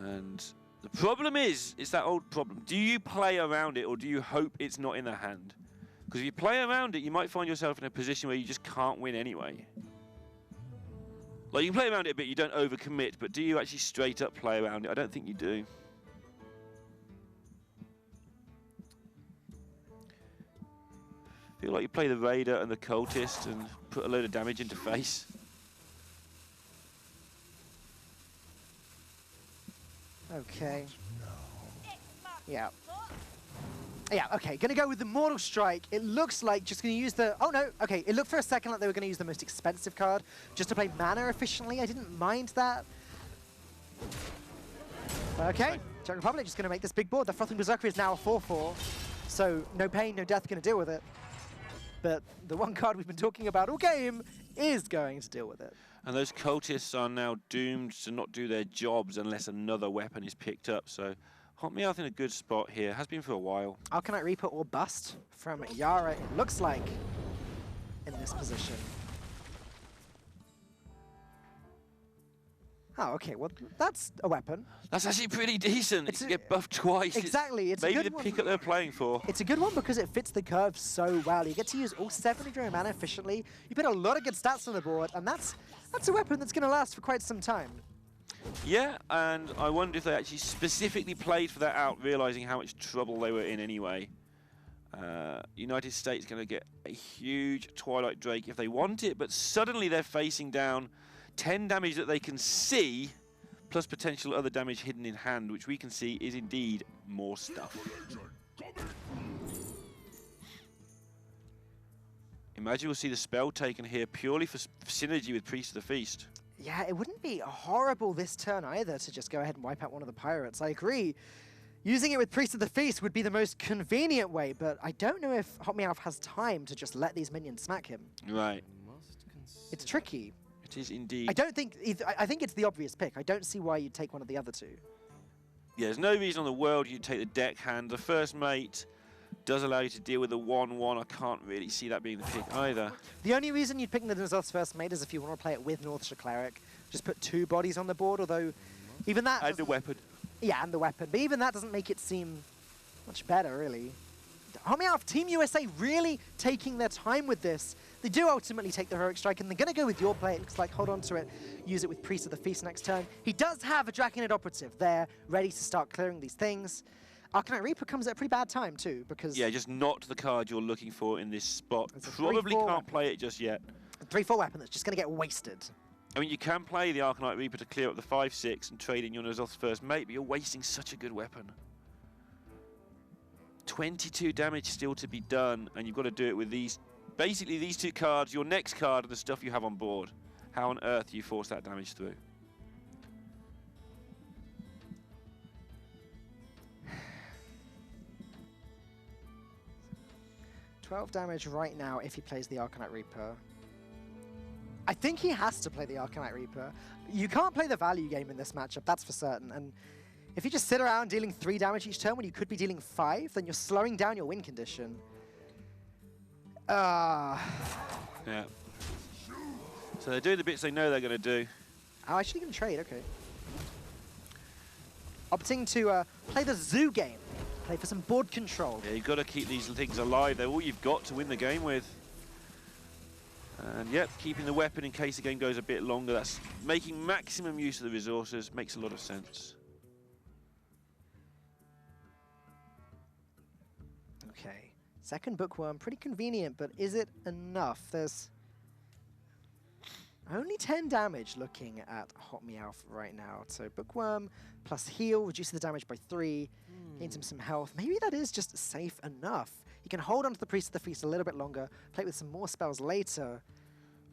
And the problem is, it's that old problem. Do you play around it or do you hope it's not in the hand? Because if you play around it, you might find yourself in a position where you just can't win anyway. Like, you can play around it a bit, you don't overcommit, but do you actually straight up play around it? I don't think you do. Feel like you play the Raider and the Cultist and put a load of damage into face. Okay. Yeah. Yeah, okay, gonna go with the Mortal Strike. It looks like just gonna use the, oh no, okay, it looked for a second like they were gonna use the most expensive card just to play mana efficiently. I didn't mind that. Okay, Czech Republic just gonna make this big board. The Frothing Berserker is now a 4/4, so no pain, no death, gonna deal with it. But the one card we've been talking about all game is going to deal with it. And those Cultists are now doomed to not do their jobs unless another weapon is picked up, so Hot Meowth in a good spot here, has been for a while. Arcanite Reaper or bust from Yara, it looks like, in this position. Oh, okay, well, that's a weapon. That's actually pretty decent. It's get buffed twice. Exactly, it's maybe a good the one. pick up they're playing for. It's a good one because it fits the curve so well. You get to use all 7 of your mana efficiently. You put a lot of good stats on the board, and that's a weapon that's going to last for quite some time. Yeah, and I wonder if they actually specifically played for that out, realizing how much trouble they were in anyway. United States going to get a huge Twilight Drake if they want it, but suddenly they're facing down 10 damage that they can see, plus potential other damage hidden in hand, which we can see is indeed more stuff. Imagine we'll see the spell taken here purely for synergy with Priest of the Feast. Yeah, it wouldn't be horrible this turn either to just go ahead and wipe out one of the pirates. I agree. Using it with Priest of the Feast would be the most convenient way, but I don't know if Hot Meowth has time to just let these minions smack him. Right. It's tricky. It is indeed. I don't think I think it's the obvious pick. I don't see why you'd take one of the other two. Yeah, there's no reason in the world you'd take the deck hand. The first mate does allow you to deal with a 1/1. I can't really see that being the pick either. The only reason you'd pick the N'Zoth's first mate is if you want to play it with Northshire Cleric. Just put 2 bodies on the board, although even that... And the weapon. Yeah, and the weapon. But even that doesn't make it seem much better, really. Hot Meowth, Team USA really taking their time with this. They do ultimately take the Heroic Strike, and they're going to go with your play. It looks like hold on to it, use it with Priest of the Feast next turn. He does have a Draconid Operative there, ready to start clearing these things. Arcanite Reaper comes at a pretty bad time, too, because... Yeah, just not the card you're looking for in this spot. It's a Probably 3/4 can't play it just yet. A 3/4 weapon that's just going to get wasted. I mean, you can play the Arcanite Reaper to clear up the 5/6 and trade in your N'Zoth's first mate, but you're wasting such a good weapon. 22 damage still to be done, and you've got to do it with these... Basically, these 2 cards, your next card, and the stuff you have on board. How on earth do you force that damage through? 12 damage right now if he plays the Arcanite Reaper. I think he has to play the Arcanite Reaper. You can't play the value game in this matchup, that's for certain. And if you just sit around dealing 3 damage each turn when you could be dealing 5, then you're slowing down your win condition. Yeah. So they're doing the bits they know they're going to do. Oh, actually going to trade, okay. Opting to play the zoo game. Play for some board control. Yeah, you've got to keep these things alive. They're all you've got to win the game with. And yep, keeping the weapon in case the game goes a bit longer. That's making maximum use of the resources. Makes a lot of sense. Okay. Second Bookworm, pretty convenient, but is it enough? There's only 10 damage looking at Hot Meowth right now. So Bookworm plus heal, reduces the damage by 3, gains him some health. Maybe that is just safe enough. He can hold on to the Priest of the Feast a little bit longer, play with some more spells later.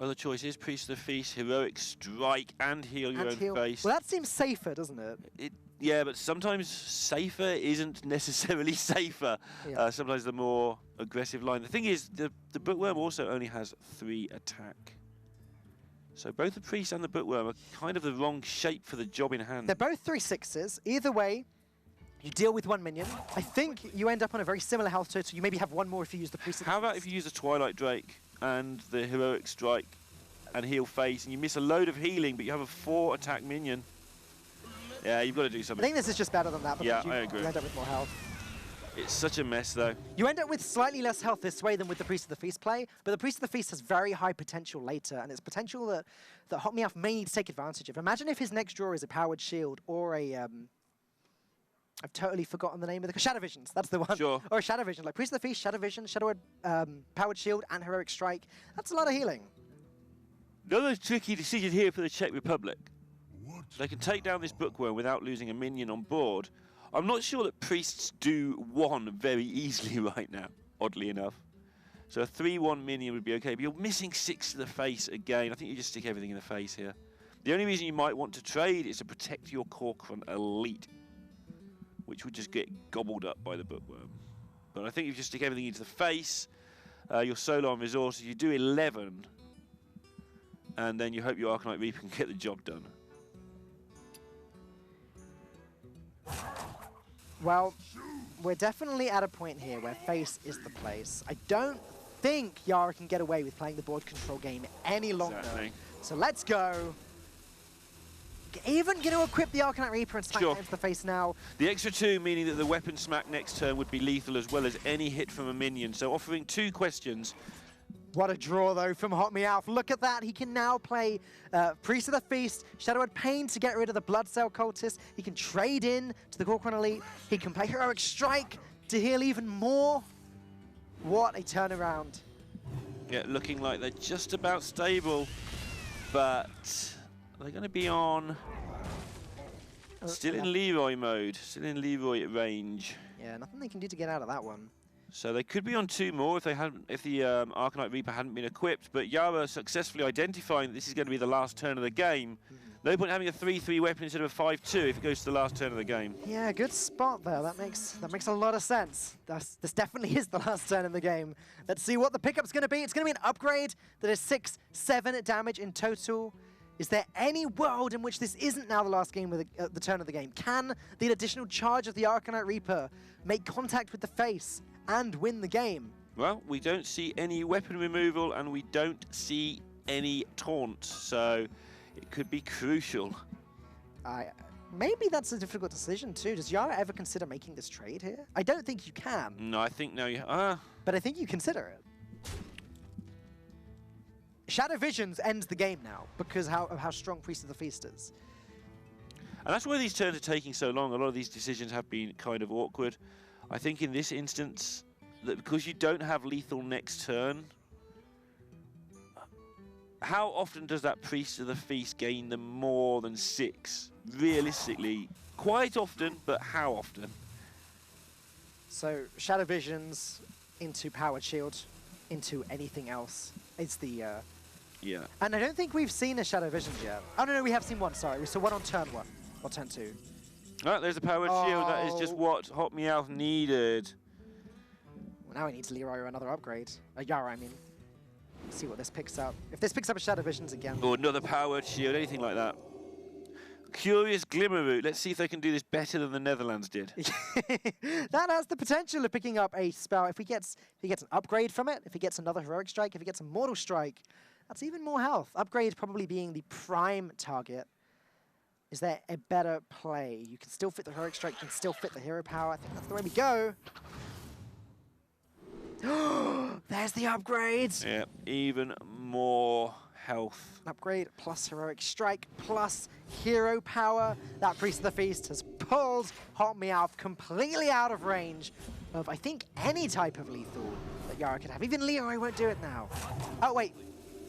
Other choices: Priest of the Feast, Heroic Strike, and heal your own face. Well, that seems safer, doesn't it? Yeah, but sometimes safer isn't necessarily safer. Yeah. Sometimes the more aggressive line. The thing is, the Bookworm also only has 3 attack. So both the Priest and the Bookworm are kind of the wrong shape for the job in hand. They're both 3/6s. Either way, you deal with 1 minion. I think you end up on a very similar health total. You maybe have 1 more if you use the Priest. How about if you use the Twilight Drake and the Heroic Strike and heal face, and you miss a load of healing, but you have a 4 attack minion? Yeah, you've got to do I something. think this is just better than that. Yeah, Because I agree. You end up with more health. It's such a mess, though. You end up with slightly less health this way than with the Priest of the Feast play, but the Priest of the Feast has very high potential later, and it's potential that Hot Meowth may need to take advantage of. Imagine if his next draw is a Powered Shield or a... I've totally forgotten the name of the... Shadow Visions, that's the one. Sure. Or a Shadow Vision, like Priest of the Feast, Shadow Vision, Powered Shield, and Heroic Strike. That's a lot of healing. Another tricky decision here for the Czech Republic. They can take down this Bookworm without losing a minion on board. I'm not sure that Priests do 1 very easily right now, oddly enough. So a 3/1 minion would be okay, but you're missing 6 to the face again. I think you just stick everything in the face here. The only reason you might want to trade is to protect your Corcoran Elite, which would just get gobbled up by the Bookworm. But I think if you just stick everything into the face, you're solo on resources, you do 11, and then you hope your Arcanite Reaper can get the job done. Well, we're definitely at a point here where face is the place. I don't think Yara can get away with playing the board control game any longer. Exactly. So let's go. Even going to equip the Arcanite Reaper and smack that into the face now. The extra 2 meaning that the weapon smack next turn would be lethal as well as any hit from a minion. So offering 2 questions. What a draw, though, from Hot Meowth. Look at that. He can now play Priest of the Feast, Shadowed Pain to get rid of the Blood Cell Cultist. He can trade in to the Corcoran Elite. He can play Heroic Strike to heal even more. What a turnaround. Yeah, looking like they're just about stable, but they're going to be on... Still in Leroy mode, still in Leroy range. Yeah, nothing they can do to get out of that one. So they could be on 2 more if they hadn't, if the Arcanite Reaper hadn't been equipped. But Yara successfully identifying that this is going to be the last turn of the game. No point having a 3/3 weapon instead of a 5/2 if it goes to the last turn of the game. Yeah, good spot there. That makes a lot of sense. This definitely is the last turn in the game. Let's see what the pickup's going to be. It's going to be an upgrade that is 6/7 damage in total. Is there any world in which this isn't now the last game of the turn of the game? Can the additional charge of the Arcanite Reaper make contact with the face and win the game? Well, we don't see any weapon removal and we don't see any taunt, so it could be crucial. Maybe that's a difficult decision too. Does Yara ever consider making this trade here? I don't think you can. No, I think now you... But I think you consider it. Shadow Visions ends the game now because of how strong Priest of the Feast is. And that's why these turns are taking so long. A lot of these decisions have been kind of awkward. I think in this instance, that because you don't have lethal next turn, how often does that Priest of the Feast gain them more than 6? Realistically, quite often, but how often? So Shadow Visions into Powered Shield, into anything else. It's the... Yeah. And I don't think we've seen a Shadow Visions yet. Oh, no, we have seen one, sorry. We saw one on turn 1, or turn 2. Oh, there's a Powered Shield. That is just what Hot Meowth needed. Well, now he needs Leroy or another upgrade. Yara, I mean. Let's see what this picks up. If this picks up a Shadow Visions again. Or another Powered Shield, anything like that. Curious Glimmer Root. Let's see if they can do this better than the Netherlands did. That has the potential of picking up a spell. If he gets an upgrade from it, if he gets another Heroic Strike, if he gets a Mortal Strike, that's even more health. Upgrade probably being the prime target. Is there a better play? You can still fit the Heroic Strike, you can still fit the Hero Power. I think that's the way we go. There's the upgrades. Yeah, even more health. Upgrade plus Heroic Strike plus Hero Power. That Priest of the Feast has pulled Hot Meowth completely out of range of, I think, any type of lethal that Yara could have. Even Leroy won't do it now. Oh, wait.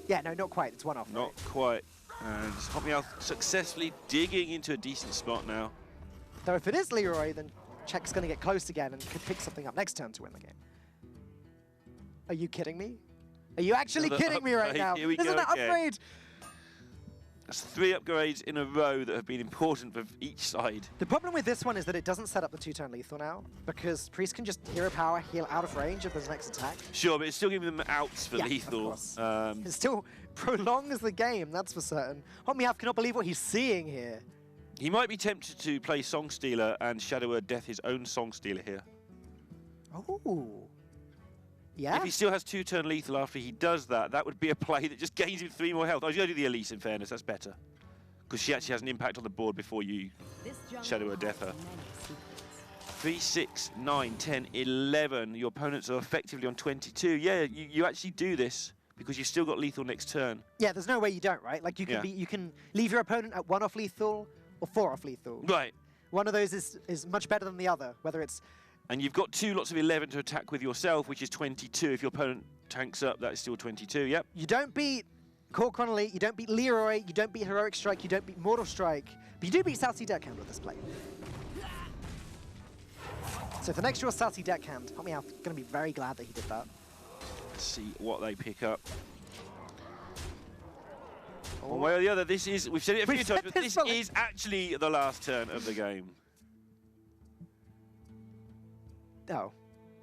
Yeah, no, not quite. It's one off. Not quite. And Hot Meowth successfully digging into a decent spot now. Though if it is Leroy, then Czech's going to get close again and could pick something up next turn to win the game. Are you kidding me? Are you actually kidding me right upgrade. now? Here we Isn't go that again. upgrade? That's 3 upgrades in a row that have been important for each side. The problem with this one is that it doesn't set up the 2-turn lethal now, because Priest can just hero power, heal out of range of his next attack. Sure, but it's still giving them outs for Yeah, lethal. of course. It still prolongs the game, that's for certain. Hotmeow cannot believe what he's seeing here. He might be tempted to play Song Stealer and Shadow Word Death his own Song Stealer here. Oh. Yeah. If he still has 2-turn lethal after he does that, that would be a play that just gains him 3 more health. I was going to do the Elise in fairness, that's better. Because she actually has an impact on the board before you Shadow Word Death her. 3, 6, 9, 10, 11. Your opponents are effectively on 22. Yeah, you actually do this because you've still got lethal next turn. Yeah, there's no way you don't, right? Like you can you can leave your opponent at 1 off lethal or 4 off lethal. Right. One of those is much better than the other, whether it's... And you've got 2 lots of 11 to attack with yourself, which is 22. If your opponent tanks up, that's still 22, yep. You don't beat Core Chronolite, you don't beat Leroy, you don't beat Heroic Strike, you don't beat Mortal Strike, but you do beat South Sea Deckhand with this play. So for next draw South Sea Deckhand, Hotmeow going to be very glad that he did that. Let's see what they pick up. One way or the other, this is, we've said it a few times, but this is actually the last turn of the game. Oh.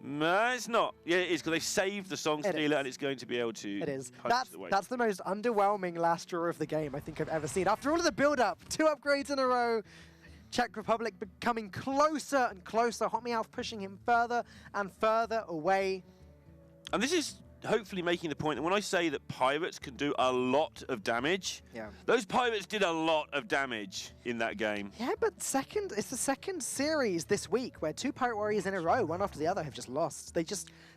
No, it's not. Yeah, it is, because they've saved the Song Stealer and it's going to be able to It is. punch the way. That's the most underwhelming last draw of the game I think I've ever seen. After all of the build-up, 2 upgrades in a row, Czech Republic becoming closer and closer, Hotmeow pushing him further and further away. And this is hopefully making the point that when I say that pirates can do a lot of damage, those pirates did a lot of damage in that game. Yeah, but it's the second series this week where 2 Pirate Warriors in a row, one after the other, have just lost.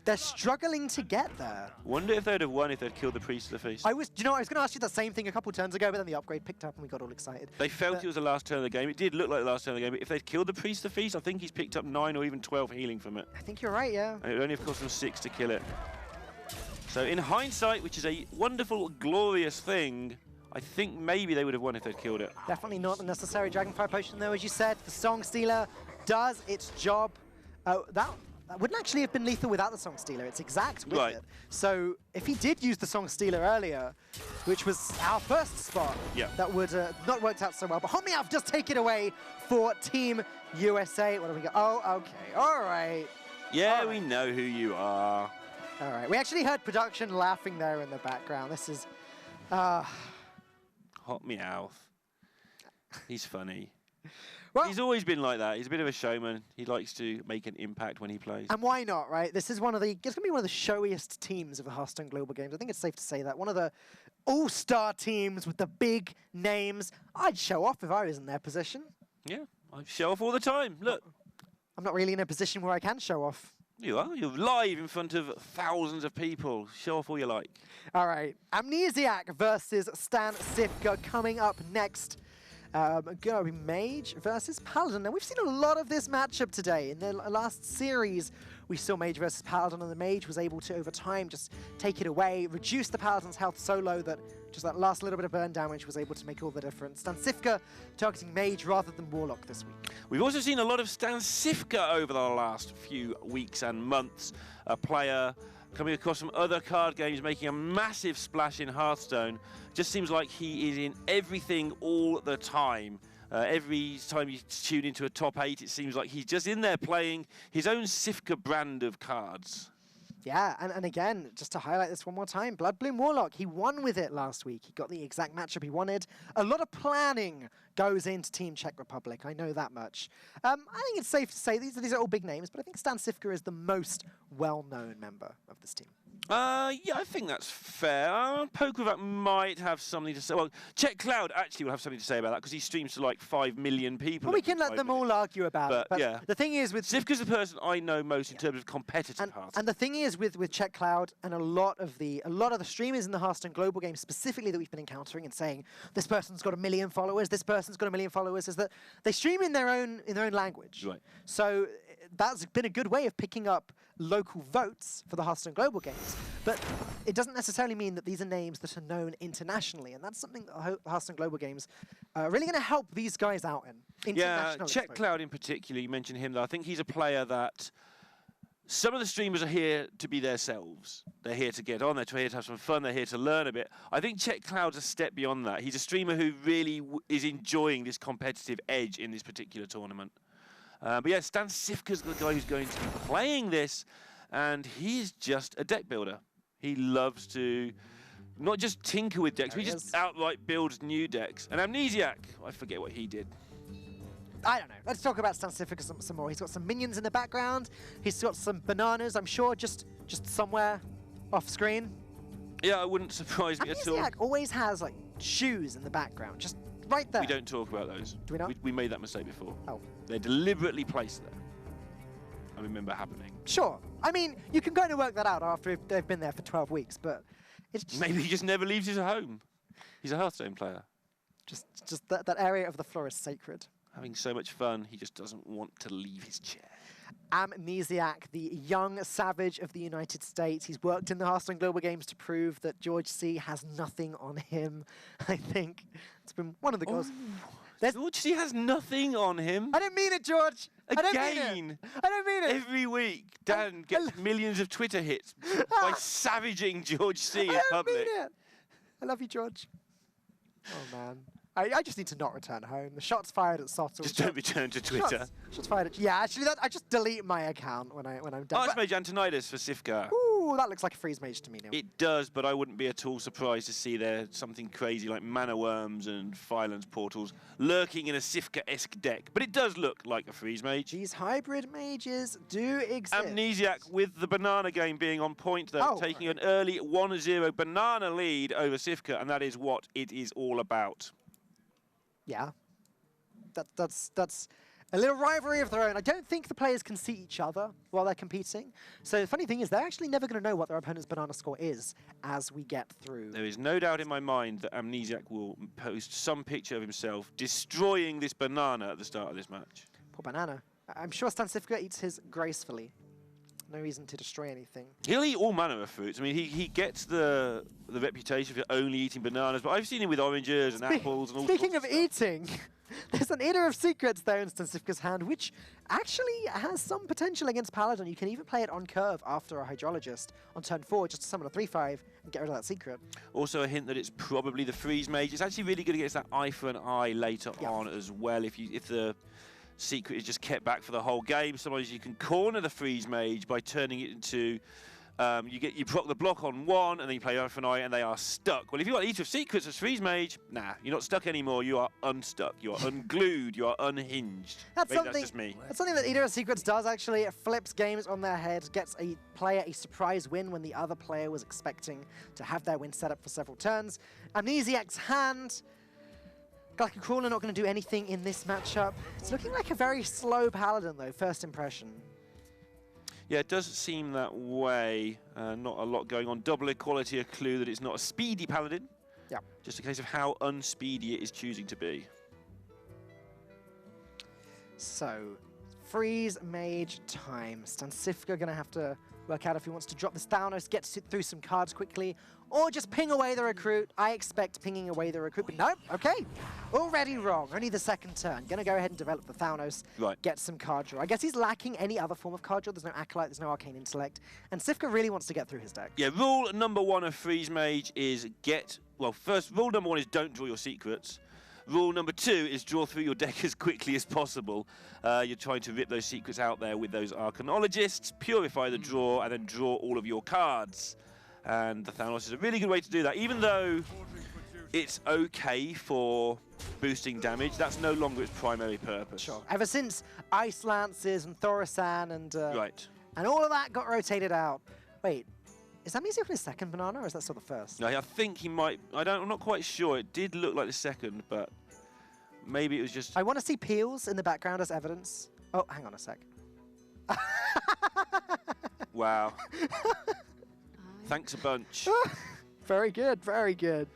They're struggling to get there. Wonder if they'd have won if they'd killed the Priest of the Feast. I was going to ask you the same thing a couple turns ago, but then the upgrade picked up and we got all excited. They felt it was the last turn of the game. It did look like the last turn of the game, but if they'd killed the Priest of the Feast, I think he's picked up 9 or even 12 healing from it. I think you're right, yeah. And it would only have cost them 6 to kill it. So in hindsight, which is a wonderful, glorious thing, I think maybe they would have won if they'd killed it. Definitely not the necessary Dragonfire Potion, though, as you said. The Song Stealer does its job. That wouldn't actually have been lethal without the Song Stealer. It's exact with it. So if he did use the Song Stealer earlier, which was our first spot, that would not worked out so well. But Hotmeow does take it away for Team USA. What do we got? Oh, okay. All right. Yeah, we know who you are. All right. We actually heard production laughing there in the background. This is... Hotmeow. He's funny. Well, he's always been like that. He's a bit of a showman. He likes to make an impact when he plays. And why not, right? This is it's going to be one of the showiest teams of the Hearthstone Global Games. I think it's safe to say that. One of the all-star teams with the big names. I'd show off if I was in their position. Yeah, I show off all the time. Look. I'm not really in a position where I can show off. You are. You're live in front of thousands of people. Show off all you like. All right. Amnesiac versus Stan Sifka coming up next. Going to be Mage versus Paladin. Now, we've seen a lot of this matchup today. In the last series, we saw Mage versus Paladin, and the Mage was able to, over time, just take it away, reduce the Paladin's health so low that just that last little bit of burn damage was able to make all the difference. Stan Sifka targeting Mage rather than Warlock this week. We've also seen a lot of Stan Sifka over the last few weeks and months. A player coming across from other card games, making a massive splash in Hearthstone. Just seems like he is in everything all the time. Every time you tune into a top 8, it seems like he's just in there playing his own Sifka brand of cards. Yeah, and again, just to highlight this one more time, Bloodbloom Warlock, he won with it last week. He got the exact matchup he wanted. A lot of planning goes into Team Czech Republic, I know that much. I think it's safe to say these are all big names, but I think Stan Sifka is the most well-known member of this team. Yeah, I think that's fair. Pokervat might have something to say. Well, Czech Cloud actually will have something to say about that because he streams to like 5 million people. Well, we can let them all argue about it. But yeah. The thing is with... Sifka's the person I know most in terms of competitive Hearthstone. And the thing is with Czech Cloud and a lot of the streamers in the Hearthstone Global Game specifically that we've been encountering and saying, this person's got 1 million followers, this person's got 1 million followers, is that they stream in their own language. Right. So that's been a good way of picking up local votes for the Hearthstone Global Games. But it doesn't necessarily mean that these are names that are known internationally, and that's something that Hearthstone Global Games are really going to help these guys out in. Yeah, Czech Cloud in particular, you mentioned him, though. I think he's a player that some of the streamers are here to be themselves. They're here to get on, they're here to have some fun, they're here to learn a bit. I think Czech Cloud's a step beyond that. He's a streamer who really is enjoying this competitive edge in this particular tournament. But yeah, Stan Sivka's the guy who's going to be playing this, and he's just a deck builder. He loves to not just tinker with decks, he just outright builds new decks. And Amnesiac, I forget what he did. I don't know. Let's talk about Stan Sivka some more. He's got some minions in the background. He's got some bananas, I'm sure, just somewhere off screen. Yeah, it wouldn't surprise me at all. Amnesiac always has like shoes in the background, just right there. We don't talk about those. Do we not? We made that mistake before. Oh. They're deliberately placed there. I remember happening. Sure. I mean, you can kind of work that out after they've been there for 12 weeks, but it's just... Maybe he just never leaves his home. He's a Hearthstone player. Just that area of the floor is sacred. Having so much fun, he just doesn't want to leave his chair. Amnesiac, the young savage of the United States. He's worked in the Hearthstone Global Games to prove that George C has nothing on him. I think it's been one of the goals. George C has nothing on him. I didn't mean it, George. Again. I don't mean it. Every week, Dan gets millions of Twitter hits by savaging George C in public. I don't mean it. I love you, George. Oh, man. I just need to not return home. The shots fired at Sottle. Just don't return to Twitter. Shots fired at... Yeah, actually, I just delete my account when I'm done. Archmage Antonidas for Sivka. Ooh, that looks like a freeze mage to me now. It does, but I wouldn't be at all surprised to see there something crazy like Mana Worms and Firelands Portals lurking in a Sivka-esque deck. But it does look like a freeze mage. These hybrid mages do exist. Amnesiac with the banana game being on point, though, taking an early 1-0 banana lead over Sivka, and that is what it is all about. Yeah, that's a little rivalry of their own. I don't think the players can see each other while they're competing. So the funny thing is, they're actually never going to know what their opponent's banana score is as we get through. There is no doubt in my mind that Amnesiac will post some picture of himself destroying this banana at the start of this match. Poor banana. I'm sure Stan Sivka eats his gracefully. No reason to destroy anything. He'll eat all manner of fruits. I mean, he gets the reputation for only eating bananas, but I've seen him with oranges and apples and all sorts Speaking of eating, there's an Eater of Secrets there in Stan Sivka's hand, which actually has some potential against Paladin. You can even play it on curve after a Hydrologist on turn 4, just to summon a 3/5 and get rid of that secret. Also a hint that it's probably the freeze mage. It's actually really good against that eye for an eye later on as well. If the secret is just kept back for the whole game, sometimes you can corner the freeze mage by turning it into you proc the block on one and then you play eye for an eye and they are stuck. Well, if you've got Eater of Secrets as freeze mage, nah, you're not stuck anymore. You are unstuck. You are unglued. You are unhinged. That's that's just me. That's something that Eater of Secrets does actually. It flips games on their head, gets a player a surprise win when the other player was expecting to have their win set up for several turns. Amnesiac's hand. Galactic Crawler not going to do anything in this matchup. It's looking like a very slow Paladin, though, first impression. Yeah, it does seem that way. Not a lot going on. Double equality, a clue that it's not a speedy Paladin. Yeah. Just a case of how unspeedy it is choosing to be. So, freeze mage time. Stan Sivka going to have to work out if he wants to drop this Thanos, get through some cards quickly, or just ping away the recruit. I expect pinging away the recruit, but no, okay. Already wrong, only the second turn. Gonna go ahead and develop the Thanos, get some card draw. I guess he's lacking any other form of card draw. There's no Acolyte, there's no Arcane Intellect, and Sivka really wants to get through his deck. Yeah, rule number 1 of freeze mage is rule number 1 is don't draw your secrets. Rule number 2 is draw through your deck as quickly as possible. You're trying to rip those secrets out there with those Arcanologists, purify the draw, and then draw all of your cards. And the Thanos is a really good way to do that. Even though it's okay for boosting damage, that's no longer its primary purpose. Sure. Ever since Ice Lances and Thorasan and and all of that got rotated out. Wait, is that music for his second banana, or is that still the first? No, I think he might. I'm not quite sure. It did look like the second, but maybe it was just. I want to see peels in the background as evidence. Oh, hang on a sec. Wow. Thanks a bunch. Very good, very good.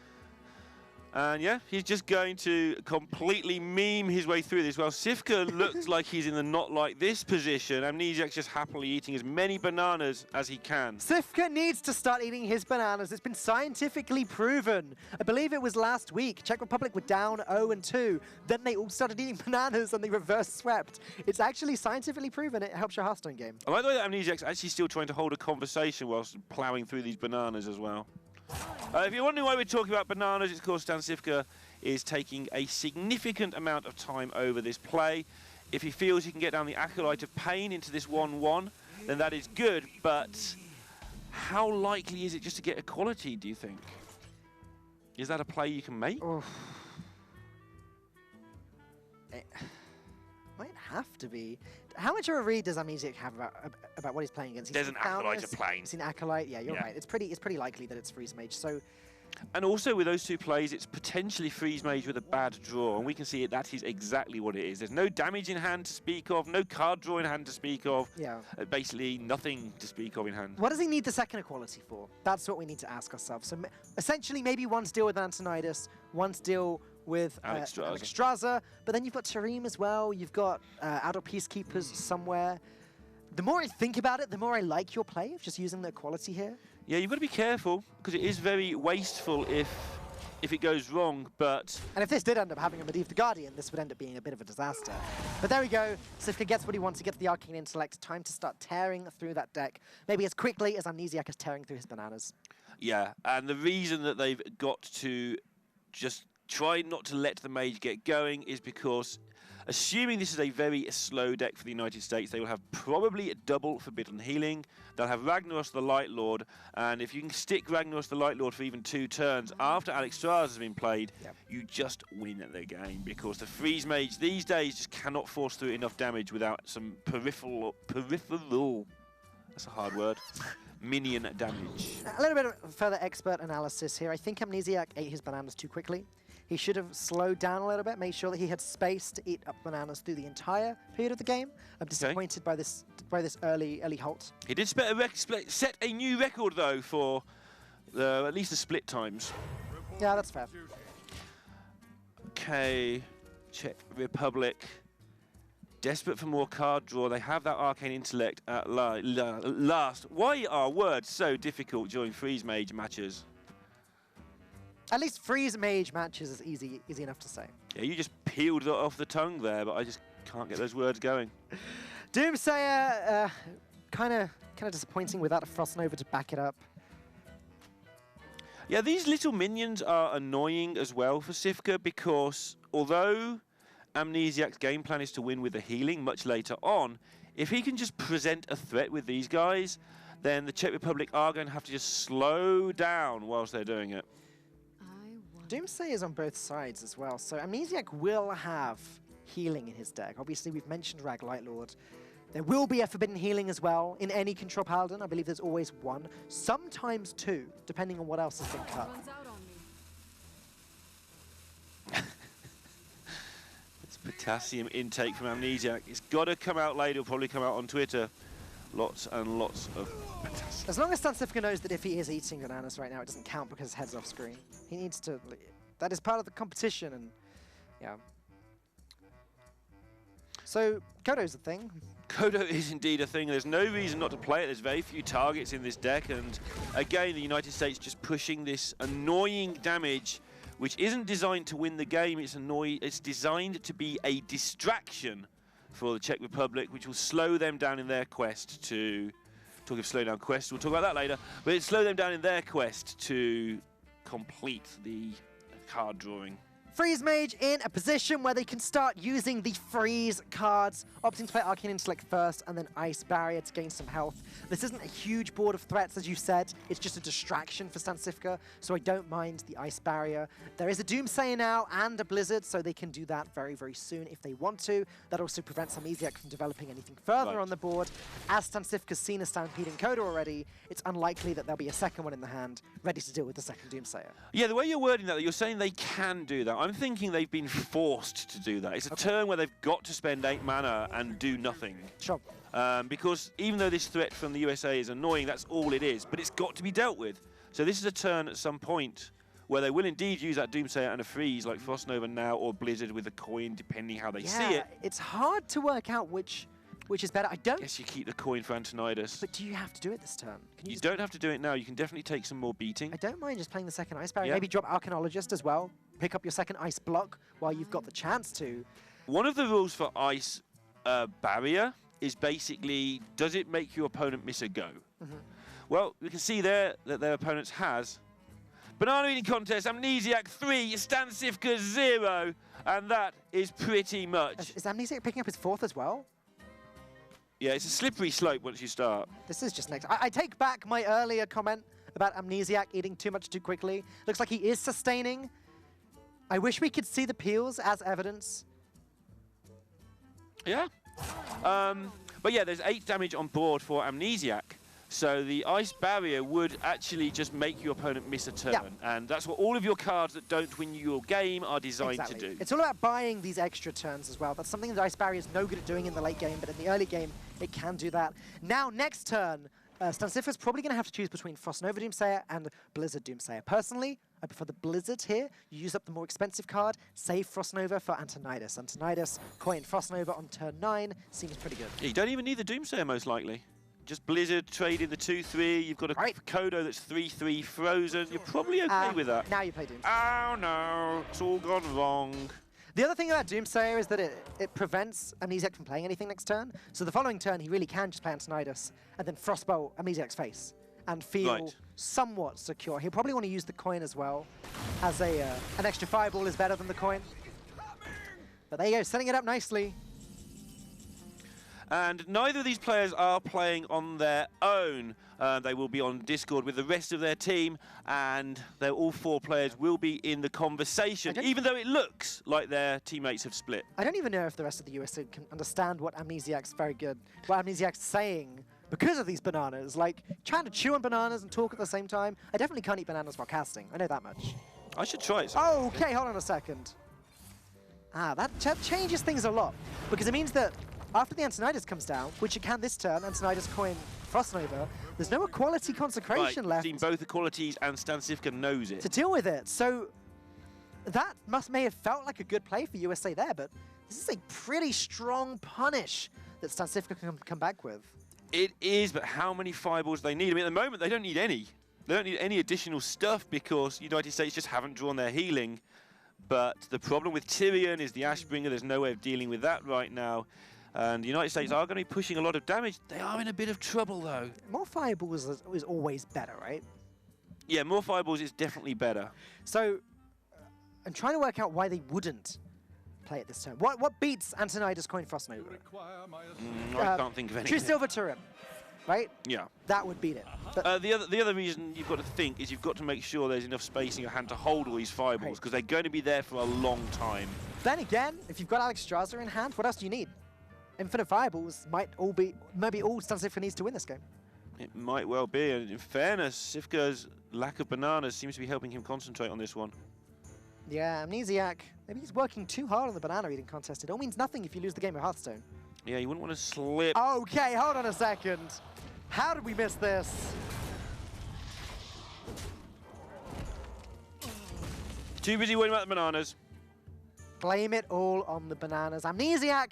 And yeah, he's just going to completely meme his way through this. Well, Sifka looks like he's in the not like this position. Amnesiac's just happily eating as many bananas as he can. Sifka needs to start eating his bananas. It's been scientifically proven. I believe it was last week. Czech Republic were down 0-2. Then they all started eating bananas and they reverse swept. It's actually scientifically proven. It helps your Hearthstone game. I like the way that Amnesiac's actually still trying to hold a conversation whilst ploughing through these bananas as well. If you're wondering why we're talking about bananas, it's because Stan Sifka is taking a significant amount of time over this play. If he feels he can get down the Acolyte of Pain into this 1-1, then that is good, but how likely is it just to get equality, do you think? Is that a play you can make? Oh. It might have to be. How much of a read does Amnesiac have about what he's playing against? There's an Acolyte of Pain. He's an Acolyte, yeah, you're right. It's pretty likely that it's Freeze Mage. So, and also with those two plays, it's potentially Freeze Mage with a bad draw, and we can see that is exactly what it is. There's no damage in hand to speak of, no card draw in hand to speak of. Yeah. Basically nothing to speak of in hand. What does he need the second equality for? That's what we need to ask ourselves. So essentially, maybe one's deal with Antonidas, one's deal with Alexstrasza, but then you've got Tareem as well. You've got adult peacekeepers somewhere. The more I think about it, the more I like your play of just using the equality here. Yeah, you've got to be careful because it is very wasteful if it goes wrong. But and if this did end up having a Medivh the Guardian, this would end up being a bit of a disaster. But there we go. Sifka gets what he wants. He gets the Arcane Intellect. Time to start tearing through that deck. Maybe as quickly as Amnesiac is tearing through his bananas. Yeah, and the reason that they've got to just try not to let the Mage get going is because, assuming this is a very slow deck for the United States, they will have probably a double Forbidden Healing. They'll have Ragnaros the Light Lord, and if you can stick Ragnaros the Light Lord for even 2 turns after Alexstrasza has been played, you just win at the game, because the Freeze Mage these days just cannot force through enough damage without some peripheral, that's a hard word, minion damage. A little bit of further expert analysis here. I think Amnesiac ate his bananas too quickly. He should have slowed down a little bit, made sure that he had space to eat up bananas through the entire period of the game. I'm disappointed by this early halt. He did set a new record though for at least the split times. Yeah, that's fair. Okay, Czech Republic. Desperate for more card draw. They have that Arcane Intellect at last. Why are words so difficult during Freeze Mage matches? At least Freeze Mage matches is easy enough to say. Yeah, you just peeled it off the tongue there, but I just can't get those words going. Doomsayer, kind of disappointing without a Frost Nova to back it up. Yeah, these little minions are annoying as well for Sifka, because although Amnesiac's game plan is to win with the healing much later on, if he can just present a threat with these guys, then the Czech Republic are going to have to just slow down whilst they're doing it. Doomsayer is on both sides as well, so Amnesiac will have healing in his deck. Obviously, we've mentioned Rag Light Lord. There will be a Forbidden Healing as well in any control Paladin. I believe there's always 1, sometimes 2, depending on what else has been cut. It's potassium intake from Amnesiac. It's got to come out later. It'll probably come out on Twitter. Lots and lots of potassium. As long as Stan Sifka knows that if he is eating bananas right now, it doesn't count because his head's off screen. He needs to... That is part of the competition, and yeah. So, Kodo's a thing. Kodo is indeed a thing. There's no reason not to play it. There's very few targets in this deck, and again, the United States just pushing this annoying damage, which isn't designed to win the game. It's designed to be a distraction for the Czech Republic, which will slow them down in their quest to... Talking of slow down quests, we'll talk about that later. But it slow them down in their quest to complete the card drawing. Freeze Mage in a position where they can start using the freeze cards, opting to play Arcane Intellect first and then Ice Barrier to gain some health. This isn't a huge board of threats, as you said. It's just a distraction for Stan Sifka, so I don't mind the Ice Barrier. There is a Doomsayer now and a Blizzard, so they can do that very, very soon if they want to. That also prevents Amnesiac from developing anything further on the board. As Stan Sifka's seen a Stampede in Coda already, it's unlikely that there'll be a second one in the hand, ready to deal with the second Doomsayer. Yeah, the way you're wording that, you're saying they can do that. I'm thinking they've been forced to do that. It's a turn where they've got to spend 8 mana and do nothing. Sure. Because even though this threat from the USA is annoying, that's all it is. But it's got to be dealt with. So this is a turn at some point where they will indeed use that Doomsayer and a freeze like Frostnova now, or Blizzard with a coin, depending how they see it. It's hard to work out which is better. I don't. Guess you keep the coin for Antonidas. But do you have to do it this turn? Can You don't have to do it now. You can definitely take some more beating. I don't mind just playing the second Ice Barrier. Yeah. Maybe drop Arcanologist as well. Pick up your second Ice Block while you've got the chance to. One of the rules for Ice Barrier is basically, does it make your opponent miss a go? Well, we can see there that their opponents has. Banana Eating Contest, Amnesiac 3, Stansifka 0, and that is pretty much. Is Amnesiac picking up his fourth as well? Yeah, it's a slippery slope once you start. This is just next. I take back my earlier comment about Amnesiac eating too much too quickly. Looks like he is sustaining. I wish we could see the peels as evidence. Yeah. But yeah, there's 8 damage on board for Amnesiac. So the Ice Barrier would actually just make your opponent miss a turn. Yeah. And that's what all of your cards that don't win your game are designed to do. It's all about buying these extra turns as well. That's something that Ice Barrier is no good at doing in the late game, but in the early game, it can do that. Now, next turn, Stansifka's probably going to have to choose between Frostnova Doomsayer and Blizzard Doomsayer. Personally, I prefer the Blizzard here. You use up the more expensive card, save Frostnova for Antonidas. Antonidas, coin Frostnova on turn 9, seems pretty good. Yeah, you don't even need the Doomsayer, most likely. Just Blizzard, trade in the 2-3. You've got a Kodo that's 3-3 frozen. You're probably okay with that. Now you play Doomsayer. Oh no, it's all gone wrong. The other thing about Doomsayer is that it prevents Amnesiac from playing anything next turn. So the following turn, he really can just play Antonidas and then Frostbolt Amnesiac's face and feel somewhat secure. He'll probably want to use the coin as well, as an extra fireball is better than the coin. But there you go, setting it up nicely. And neither of these players are playing on their own. They will be on Discord with the rest of their team, and all 4 players will be in the conversation, even though it looks like their teammates have split. I don't even know if the rest of the USA can understand what Amnesiac's very good, what Amnesiac's saying because of these bananas. Like, trying to chew on bananas and talk at the same time. I definitely can't eat bananas while casting. I know that much. I should try it. Oh, okay, hold on a second. That changes things a lot, because it means that after the Antonidas comes down, which it can this turn, Antonidas coin Frostnova, there's no equality consecration left. Seen both equalities, and Stansifka knows it. To deal with it. So that may have felt like a good play for USA there, but this is a pretty strong punish that Stansifka can come back with. It is, but how many fireballs do they need? I mean, at the moment, they don't need any. They don't need any additional stuff because United States just haven't drawn their healing. But the problem with Tyrion is the Ashbringer. There's no way of dealing with that right now. And the United States are going to be pushing a lot of damage. They are in a bit of trouble, though. More fireballs is always better, right? Yeah, more fireballs is definitely better. So I'm trying to work out why they wouldn't play it this turn. What beats Antonidas coin Frostnova? I can't think of anything. True Silver Turin, right? Yeah. That would beat it. The other reason you've got to think is you've got to make sure there's enough space in your hand to hold all these fireballs, because they're going to be there for a long time. Then again, if you've got Alex Strasser in hand, what else do you need? Infinite fireballs might all Stansifka needs to win this game. It might well be, and in fairness, Sifka's lack of bananas seems to be helping him concentrate on this one. Yeah, Amnesiac, maybe he's working too hard on the banana eating contest. It all means nothing if you lose the game of Hearthstone. Yeah, you wouldn't want to slip. Okay, hold on a second. How did we miss this? Too busy worrying about the bananas. Blame it all on the bananas. Amnesiac,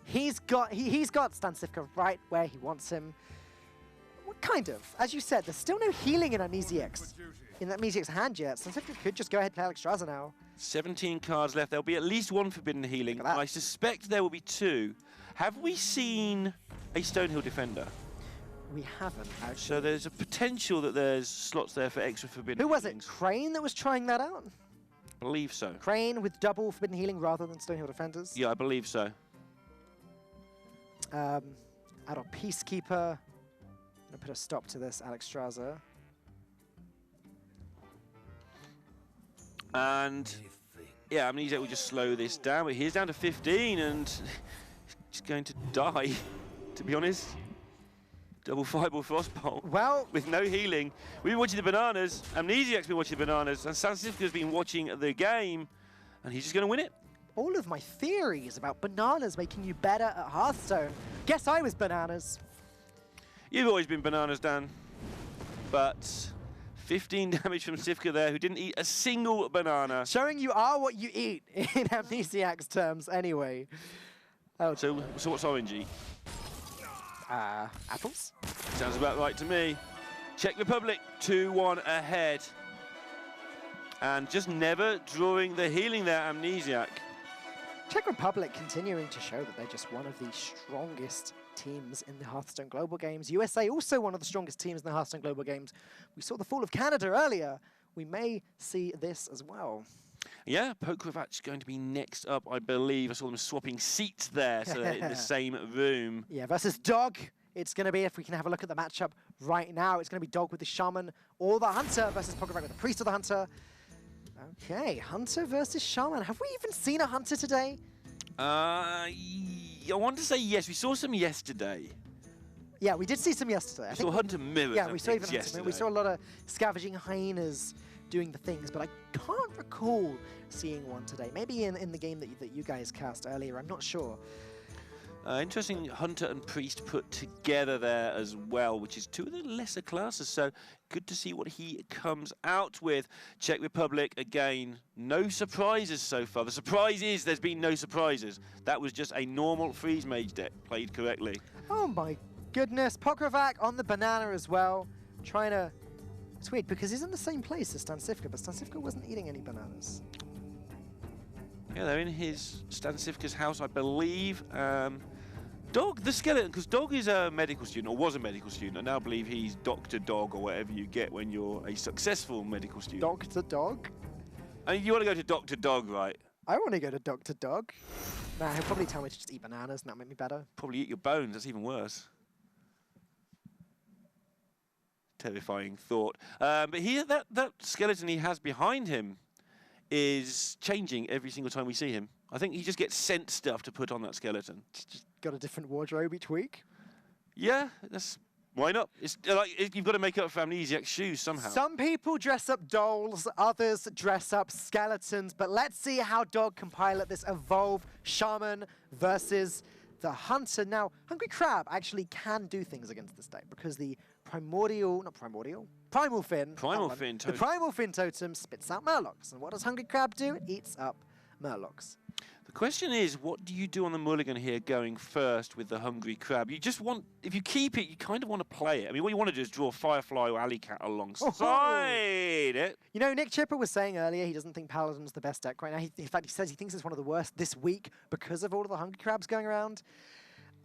he's got Stansifka right where he wants him. Well, kind of. As you said, there's still no healing in Amnesiac's hand yet. Stansifka could just go ahead and play Alex Strasser now. 17 cards left. There'll be at least 1 forbidden healing. And I suspect there will be 2. Have we seen a Stonehill defender? We haven't, actually. So there's a potential that there's slots there for extra forbidden Who was healings. it? Crane that was trying that out? I believe so. Crane with double forbidden healing rather than Stonehill defenders? Yeah, I believe so. Add on Peacekeeper. I'm going to put a stop to this, Alex Strasser. And yeah, Amnesiac will just slow this down, but he's down to 15 and he's going to die, to be honest. Double fireball frostbolt. Well, with no healing. We've been watching the bananas. Amnesiac's been watching the bananas, and Stansifka's been watching the game, and he's just going to win it. All of my theories about bananas making you better at Hearthstone. Guess I was bananas. You've always been bananas, Dan. But 15 damage from Sivka there, who didn't eat a single banana. Showing you are what you eat in Amnesiac's terms, anyway. Oh, So what's orangey? apples? Sounds about right to me. Czech Republic 2-1 ahead. And just never drawing the healing there, Amnesiac. Czech Republic continuing to show that they're just one of the strongest teams in the Hearthstone Global Games. USA also one of the strongest teams in the Hearthstone Global Games. We saw the fall of Canada earlier. We may see this as well. Yeah, Pokrovac's going to be next up, I believe. I saw them swapping seats there, so they're in the same room. Yeah, versus Dog. It's going to be, if we can have a look at the matchup right now, it's going to be Dog with the Shaman or the Hunter versus Pogrovac with the Priest or the Hunter. Okay, Hunter versus Shaman. Have we even seen a Hunter today? I want to say yes. We saw some yesterday. Yeah, we did see some yesterday. I saw Hunter mirrors. Yeah, we saw even yesterday. We saw a lot of scavenging hyenas doing the things, but I can't recall seeing one today. Maybe in the game that you guys cast earlier. I'm not sure. Interesting, Hunter and Priest put together there as well, which is two of the lesser classes, so good to see what he comes out with. Czech Republic, again, no surprises so far. The surprise is there's been no surprises. That was just a normal Freeze Mage deck played correctly. Oh my goodness, Pogrovac on the banana as well, trying to... It's weird, because he's in the same place as Stansivka, but Stansivka wasn't eating any bananas. Yeah, they're in his Stansivka's house, I believe. Dog, the skeleton, because Dog is a medical student, or was a medical student. I now believe he's Dr. Dog, or whatever you get when you're a successful medical student. Dr. Dog? I mean, you want to go to Dr. Dog, right? I want to go to Dr. Dog. Nah, he'll probably tell me to just eat bananas, and that'll make me better. Probably eat your bones, that's even worse. Terrifying thought. But here, that skeleton he has behind him is changing every single time we see him. I think he just gets sent stuff to put on that skeleton. Just got a different wardrobe each week? Yeah, that's... Why not? It's like you've got to make up for Amnesiac's shoes somehow. Some people dress up dolls, others dress up skeletons, but let's see how Dog can pilot this Evolve Shaman versus the Hunter. Now, Hungry Crab actually can do things against this deck because the Primal Fin. The Primal Fin totem spits out Murlocs. And what does Hungry Crab do? It eats up Murlocs. The question is, what do you do on the mulligan here going first with the Hungry Crab? You just want, if you keep it, you kind of want to play it. I mean, what you want to do is draw Firefly or Alley Cat alongside it. You know, Nick Chipper was saying earlier he doesn't think Paladin's the best deck right now. In fact, he says he thinks it's one of the worst this week because of all of the Hungry Crabs going around.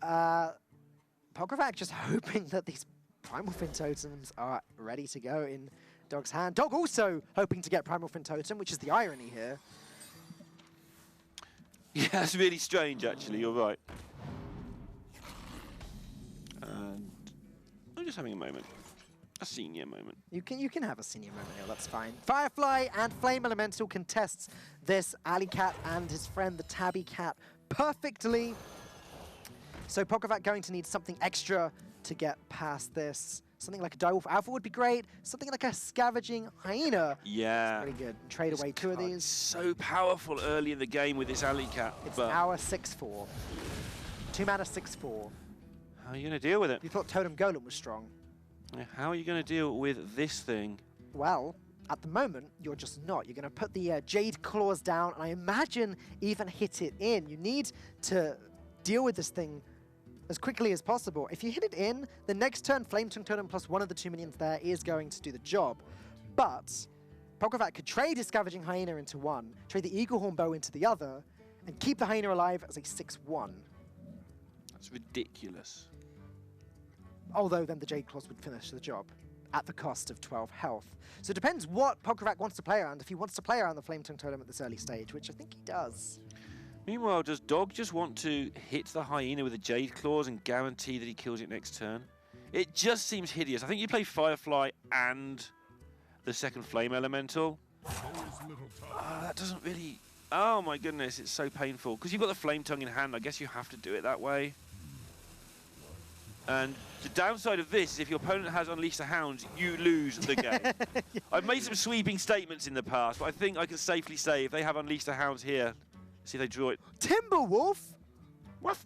Pogrovac just hoping that these Primal Fin totems are ready to go in Dog's hand. Dog also hoping to get Primal Fin totem, which is the irony here. Yeah, that's really strange, actually. You're right. And I'm just having a moment. A senior moment. You can have a senior moment here, that's fine. Firefly and Flame Elemental contests this Alley Cat and his friend, the Tabby Cat, perfectly. So Pogrovac going to need something extra to get past this. Something like a Direwolf Alpha would be great. Something like a Scavenging Hyena. Yeah. Pretty good. Trade away two of these. So powerful early in the game with this Alley Cat. It's our 6/4. 2 mana 6/4. How are you going to deal with it? You thought Totem Golem was strong. Yeah, how are you going to deal with this thing? Well, at the moment, you're just not. You're going to put the Jade Claws down, and I imagine even hit it in. You need to deal with this thing as quickly as possible. If you hit it in, the next turn, Flame Tongue Totem plus one of the 2 minions there is going to do the job. But Pogrovac could trade his Scavenging Hyena into one, trade the Eaglehorn Bow into the other, and keep the Hyena alive as a 6/1. That's ridiculous. Although then the Jade Claws would finish the job at the cost of 12 health. So it depends what Pogrovac wants to play around. If he wants to play around the Flame Tongue Totem at this early stage, which I think he does. Meanwhile, does Dog just want to hit the Hyena with the Jade Claws and guarantee that he kills it next turn? It just seems hideous. I think you play Firefly and the second Flame Elemental. That doesn't really... Oh my goodness, it's so painful. Because you've got the Flame Tongue in hand, I guess you have to do it that way. And the downside of this is if your opponent has Unleash the Hounds, you lose the game. I've made some sweeping statements in the past, but I think I can safely say if they have Unleash the Hounds here, see if they draw it. Timberwolf? What?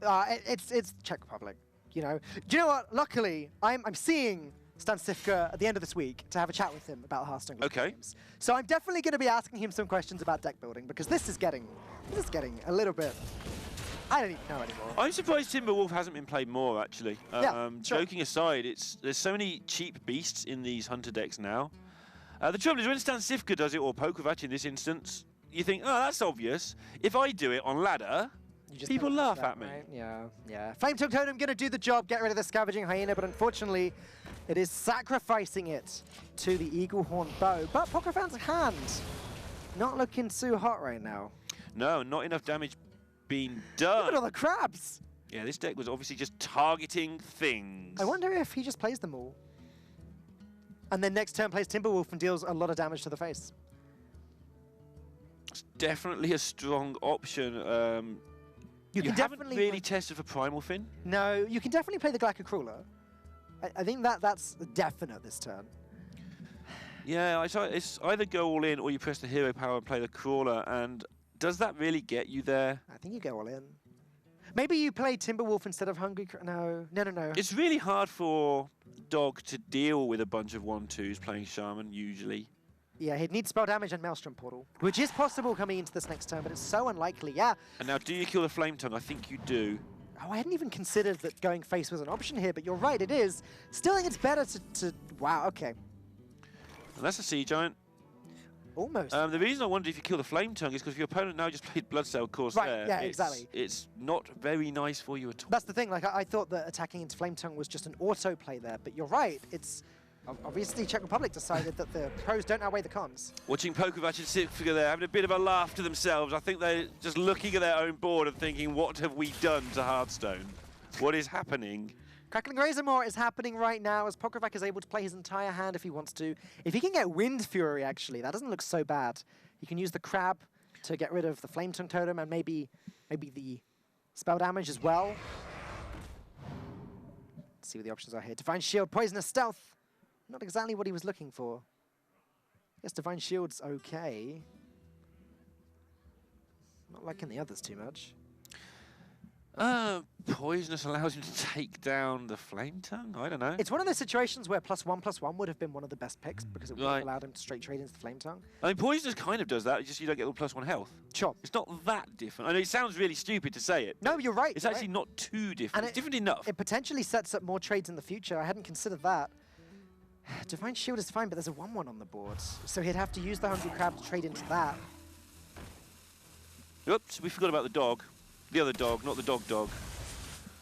It's Czech Republic, you know. Do you know what? Luckily, I'm seeing Stansifka at the end of this week to have a chat with him about Hearthstone Okay. games. So I'm definitely going to be asking him some questions about deck building because this is getting a little bit. I don't even know anymore. I'm surprised Timberwolf hasn't been played more, actually. Yeah, sure. Joking aside, there's so many cheap beasts in these Hunter decks now. The trouble is when Stansifka does it, or Pokravac in this instance, you think, oh, that's obvious. If I do it on ladder, people laugh at me. Right? Yeah. Flame Tongue Totem going to do the job, get rid of the Scavenging Hyena, but unfortunately, it is sacrificing it to the Eagle Horn Bow. But Pokravan's hand, not looking too hot right now. No, not enough damage being done. Look at all the crabs. Yeah, this deck was obviously just targeting things. I wonder if he just plays them all. And then next turn plays Timberwolf and deals a lot of damage to the face. It's definitely a strong option. You can haven't definitely really tested for Primal Fin? No, you can definitely play the Glacacrawler. I think that's definite this turn. Yeah, it's either go all in or you press the hero power and play the Crawler. And does that really get you there? I think you go all in. Maybe you play Timberwolf instead of Hungry... No. It's really hard for Dog to deal with a bunch of 1/2s playing Shaman, usually. Yeah, he'd need spell damage and Maelstrom Portal, which is possible coming into this next turn, but it's so unlikely, yeah. And now, do you kill the Flame Tongue? I think you do. Oh, I hadn't even considered that going face was an option here, but you're right, it is. Still think it's better to wow, okay. And that's a Sea Giant. Almost. The reason I wondered if you kill the Flame Tongue is because if your opponent now just played Bloodsail Corsair, Right, yeah, exactly. It's not very nice for you at all. That's the thing, like, I thought that attacking into Flame Tongue was just an auto play there, but you're right, it's... Obviously, Czech Republic decided that the pros don't outweigh the cons. Watching Pokravac and Sifka there, having a bit of a laugh to themselves. I think they're just looking at their own board and thinking, what have we done to Hearthstone? What is happening? Crackling Razormaw is happening right now as Pokravac is able to play his entire hand if he wants to. If he can get Wind Fury, actually, that doesn't look so bad. He can use the Crab to get rid of the Flame Tongue Totem and maybe the spell damage as well. Let's see what the options are here. Divine Shield, Poisonous Stealth. Not exactly what he was looking for. I guess Divine Shield's okay. Not liking the others too much. Poisonous allows him to take down the Flame Tongue? I don't know. It's one of those situations where +1/+1 would have been one of the best picks because it would have allowed him to straight trade into the Flame Tongue. I mean, Poisonous kind of does that, it's just you don't get the +1 health. Sure. It's not that different. I know it sounds really stupid to say it. No, you're right. It's actually not too different. And it's different enough. It potentially sets up more trades in the future. I hadn't considered that. Divine Shield is fine, but there's a 1/1 on the board. So he'd have to use the Hungry Crab to trade into that. Oops, we forgot about the dog. The other dog, not the dog.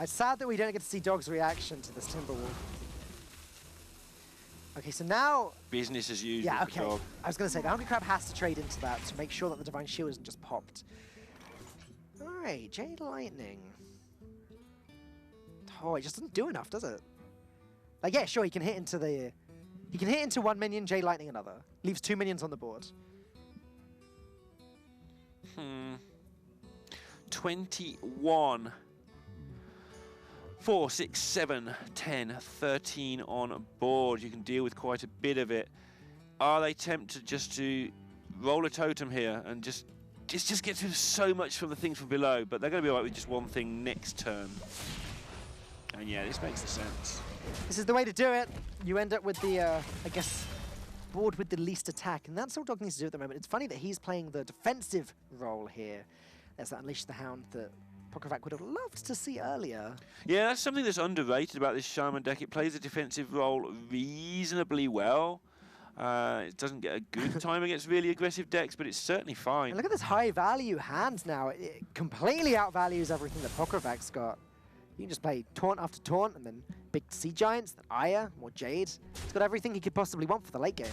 It's sad that we don't get to see Dog's reaction to this Timberwolf. Okay, so now... Business as usual. Yeah, okay. Dog. I was going to say, the Hungry Crab has to trade into that to make sure that the Divine Shield isn't just popped. All right, Jade Lightning. Oh, it just doesn't do enough, does it? Like, yeah, sure, he can hit into the... He can hit into one minion, Jade Lightning another. Leaves 2 minions on the board. 21. 4, 6, 7, 10, 13 on board. You can deal with quite a bit of it. Are they tempted just to roll a totem here and just get through so much from the things from below? But they're going to be all right with just one thing next turn. And yeah, this makes sense. This is the way to do it. You end up with the, I guess, board with the least attack. And that's all Dog needs to do at the moment. It's funny that he's playing the defensive role here. There's that Unleash the Hound that Pokravac would have loved to see earlier. Yeah, that's something that's underrated about this Shaman deck. It plays a defensive role reasonably well. It doesn't get a good time against really aggressive decks, but it's certainly fine. And look at this high-value hand now. It completely outvalues everything that Pokravac's got. You can just play taunt after taunt, and then big Sea Giants, then Aya, more Jade. It's got everything he could possibly want for the late game.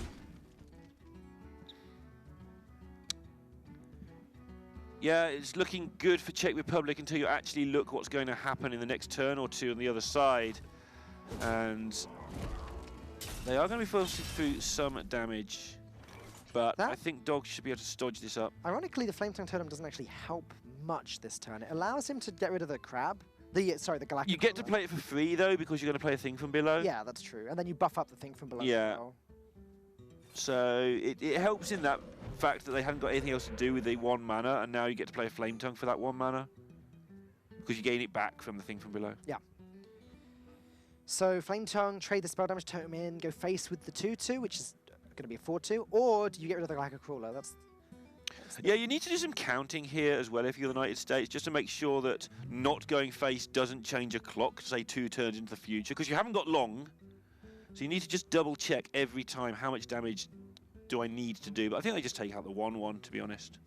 Yeah, it's looking good for Czech Republic until you actually look what's going to happen in the next turn or two on the other side. And they are going to be forcing through some damage. But I think Dog should be able to stodge this up. Ironically, the Flame Tongue Totem doesn't actually help much this turn. It allows him to get rid of the Crab. Sorry, the Galactic. You get to play it for free, though, because you're going to play a thing from below. Yeah, that's true. And then you buff up the thing from below as well. So it helps in that fact that they haven't got anything else to do with the 1 mana, and now you get to play a Flame Tongue for that 1 mana. Because you gain it back from the thing from below. Yeah. So Flame Tongue, trade the spell damage totem in, go face with the 2/2, which is going to be a 4/2, or do you get rid of the Glacial Crawler? That's Yeah, you need to do some counting here as well if you're the United States, just to make sure that not going face doesn't change a clock, say 2 turns into the future, because you haven't got long. So you need to just double check every time how much damage do I need to do. But I think they just take out the 1/1, to be honest.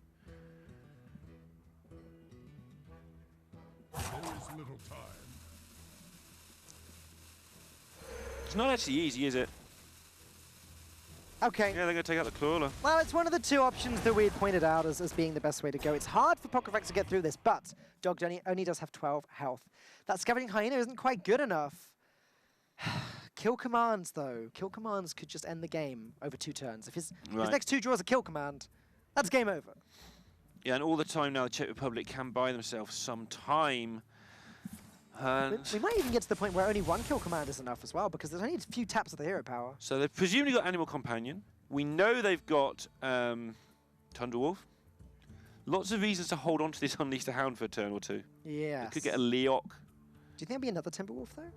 There is little time. It's not actually easy, is it? okay. Yeah, they're going to take out the Crawler. Well, it's one of the 2 options that we had pointed out as being the best way to go. It's hard for Pockevac to get through this, but Dog only does have 12 health. That Scavenging Hyena isn't quite good enough. Kill commands, though. Kill commands could just end the game over 2 turns. If his next 2 draws a kill command, that's game over. Yeah, and all the time now the Czech Republic can buy themselves some time. And We might even get to the point where only 1 kill command is enough as well, because there's only a few taps of the hero power. so they've presumably got Animal Companion. We know they've got Tundra Wolf. Lots of reasons to hold on to this Unleash the Hound for a turn or 2. Yeah. They could get a Leok. Do you think there'll be another Timberwolf, though?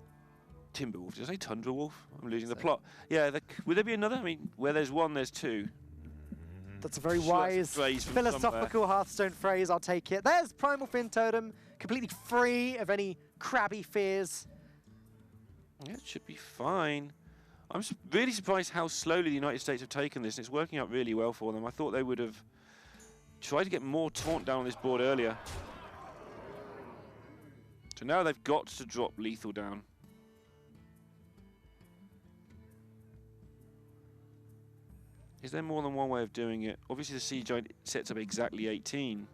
Timberwolf. Did I say Tundra Wolf? I'm losing the plot. Yeah, would there be another? I mean, where there's 1, there's 2. That's a very Sure, that's a wise, phrase from philosophical Hearthstone phrase. I'll take it. There's Primal Fin Totem, completely free of any crabby fears. Yeah, it should be fine. I'm really surprised how slowly the United States have taken this, and it's working out really well for them. I thought they would have tried to get more taunt down on this board earlier. So now they've got to drop lethal down. Is there more than one way of doing it? Obviously the Sea Giant sets up exactly 18.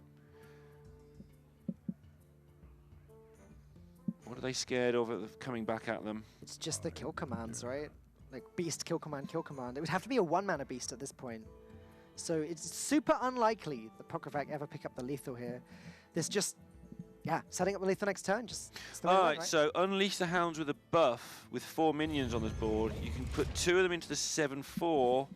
What are they scared of coming back at them? It's just the kill commands, right? Like beast, kill command, kill command. It would have to be a 1-mana beast at this point. So it's super unlikely that Pockevac ever pick up the lethal here. There's just, yeah, setting up the lethal next turn. Just Alright, right? So Unleash the Hounds with a buff with 4 minions on this board. You can put 2 of them into the 7/4.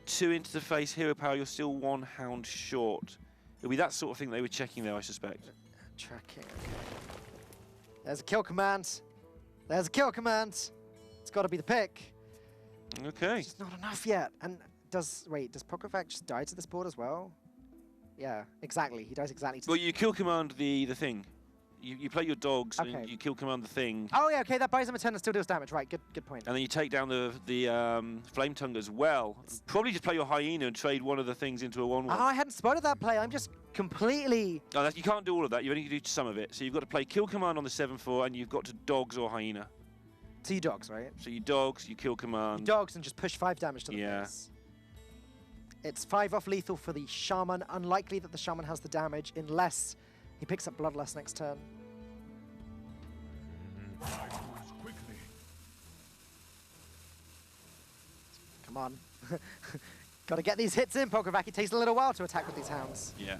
2 into the face hero power, you're still 1 hound short. It'll be that sort of thing they were checking there, I suspect. Tracking, okay. There's a kill command. There's a kill command. It's got to be the pick. Okay. It's not enough yet. And does Pockevac just die to this board as well? Yeah, exactly. He dies exactly to Well, you kill command the thing. You play your dogs and you kill command the thing. Oh yeah, okay, that buys him a turn and still deals damage. Right, good point. And then you take down the Flame Tongue as well. Probably just play your Hyena and trade one of the things into a 1/1. Oh, I hadn't spotted that play. I'm just completely... No, you can't do all of that. You only do some of it. So you've got to play kill command on the 7/4 and you've got to dogs or Hyena. So you dogs, right? So you dogs, you kill command. You dogs and just push 5 damage to the face. It's 5 off lethal for the Shaman. Unlikely that the Shaman has the damage unless he picks up Bloodlust next turn. Quickly. Come on. Got to get these hits in, Pockevac. It takes a little while to attack with these hounds. Yeah.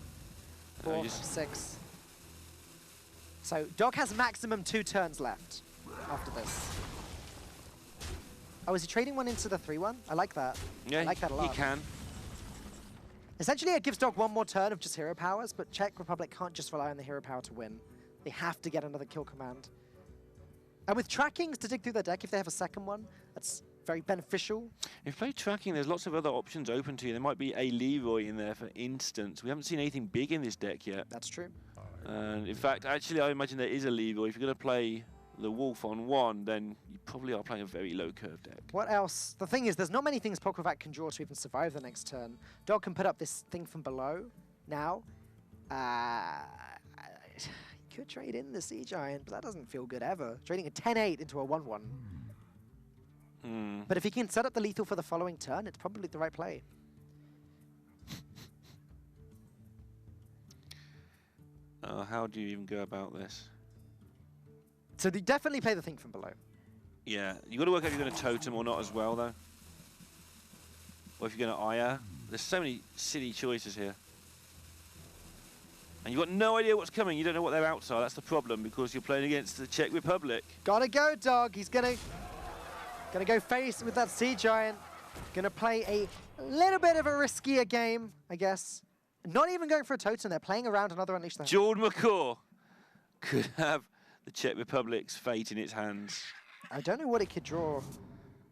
4, 6. So Dog has maximum 2 turns left after this. Oh, is he trading 1 into the 3/1? I like that. Yeah, I like that a lot. He can. Essentially, it gives Dog 1 more turn of just hero powers, but Czech Republic can't just rely on the hero power to win. They have to get another kill command. And with trackings to dig through their deck, if they have a second one, that's very beneficial. If you play tracking, there's lots of other options open to you. There might be a Leroy in there, for instance. We haven't seen anything big in this deck yet. That's true. And in fact, actually, I imagine there is a Leroy. If you're going to play the Wolf on 1, then you probably are playing a very low curve deck. What else? The thing is, there's not many things Pockevac can draw to even survive the next turn. Dog can put up this thing from below now. He could trade in the Sea Giant, but that doesn't feel good ever. Trading a 10/8 into a 1/1. But if he can set up the lethal for the following turn, it's probably the right play. How do you even go about this? So they definitely play the thing from below. Yeah, you got to work out if you're going to totem or not as well, though. Or if you're going to Aya. There's so many silly choices here. And you've got no idea what's coming. You don't know what their outs are. That's the problem, because you're playing against the Czech Republic. Gotta go, Dog. He's gonna go face with that Sea Giant. Gonna play a little bit of a riskier game, I guess. Not even going for a totem. They're playing around another Unleash the Hound. Jordan McCaw could have the Czech Republic's fate in its hands. I don't know what it could draw.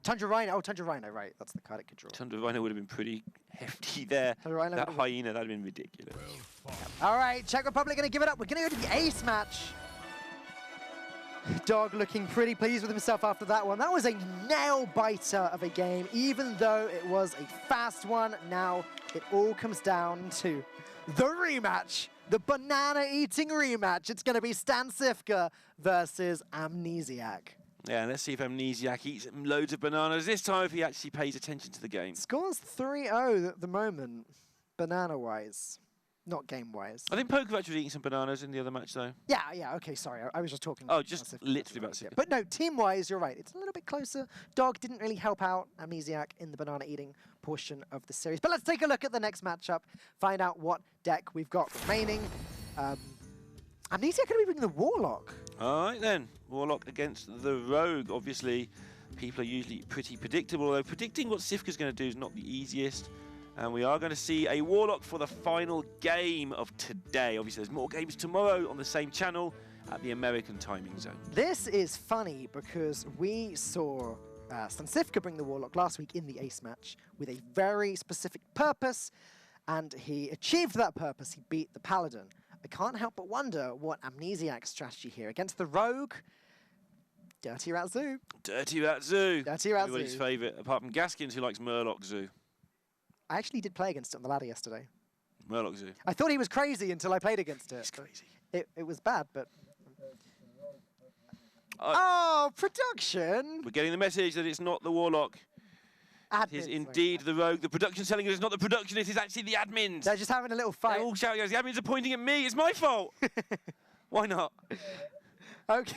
Tundra Rhino. Oh, Tundra Rhino, right. That's the card it could draw. Tundra Rhino would have been pretty hefty there. Rhino That hyena, that'd have been ridiculous. All right, Czech Republic going to give it up. We're going to go to the ace match. Dog looking pretty pleased with himself after that one. That was a nail-biter of a game, even though it was a fast one. Now it all comes down to the rematch, the banana-eating rematch. It's going to be Stan Sifka versus Amnesiac. Yeah, let's see if Amnesiac eats loads of bananas. This time if he actually pays attention to the game. Scores 3-0 at the moment, banana-wise. Not game-wise. I think Pokovac was eating some bananas in the other match, though. Yeah, okay, sorry. I was just talking. Oh, just literally about Sifka. But no, team-wise, you're right. It's a little bit closer. Dog didn't really help out Amnesiac in the banana-eating portion of the series. But let's take a look at the next matchup, find out what deck we've got remaining. Amnesiac going to be bringing the Warlock. All right, then. Warlock against the Rogue. Obviously, people are usually pretty predictable, although predicting what Sifka's going to do is not the easiest. And we are going to see a Warlock for the final game of today. Obviously, there's more games tomorrow on the same channel at the American timing zone. This is funny because we saw Stan Sifka bring the Warlock last week in the ace match with a very specific purpose, and he achieved that purpose. He beat the Paladin. I can't help but wonder what Amnesiac's strategy here against the Rogue. Dirty Rat Zoo. Dirty Rat Zoo. Dirty Rat Zoo. Everybody's favourite, apart from Gaskins, who likes Murloc Zoo. I actually did play against it on the ladder yesterday. Murloc Zoo. I thought he was crazy until I played against it. He's crazy. It was bad, but... Oh, production! We're getting the message that it's not the Warlock. It is indeed the Rogue. The production's telling us it's not the production, it is actually the admins. They're just having a little fight. They're all shouting, the admins are pointing at me, it's my fault. Why not? Okay,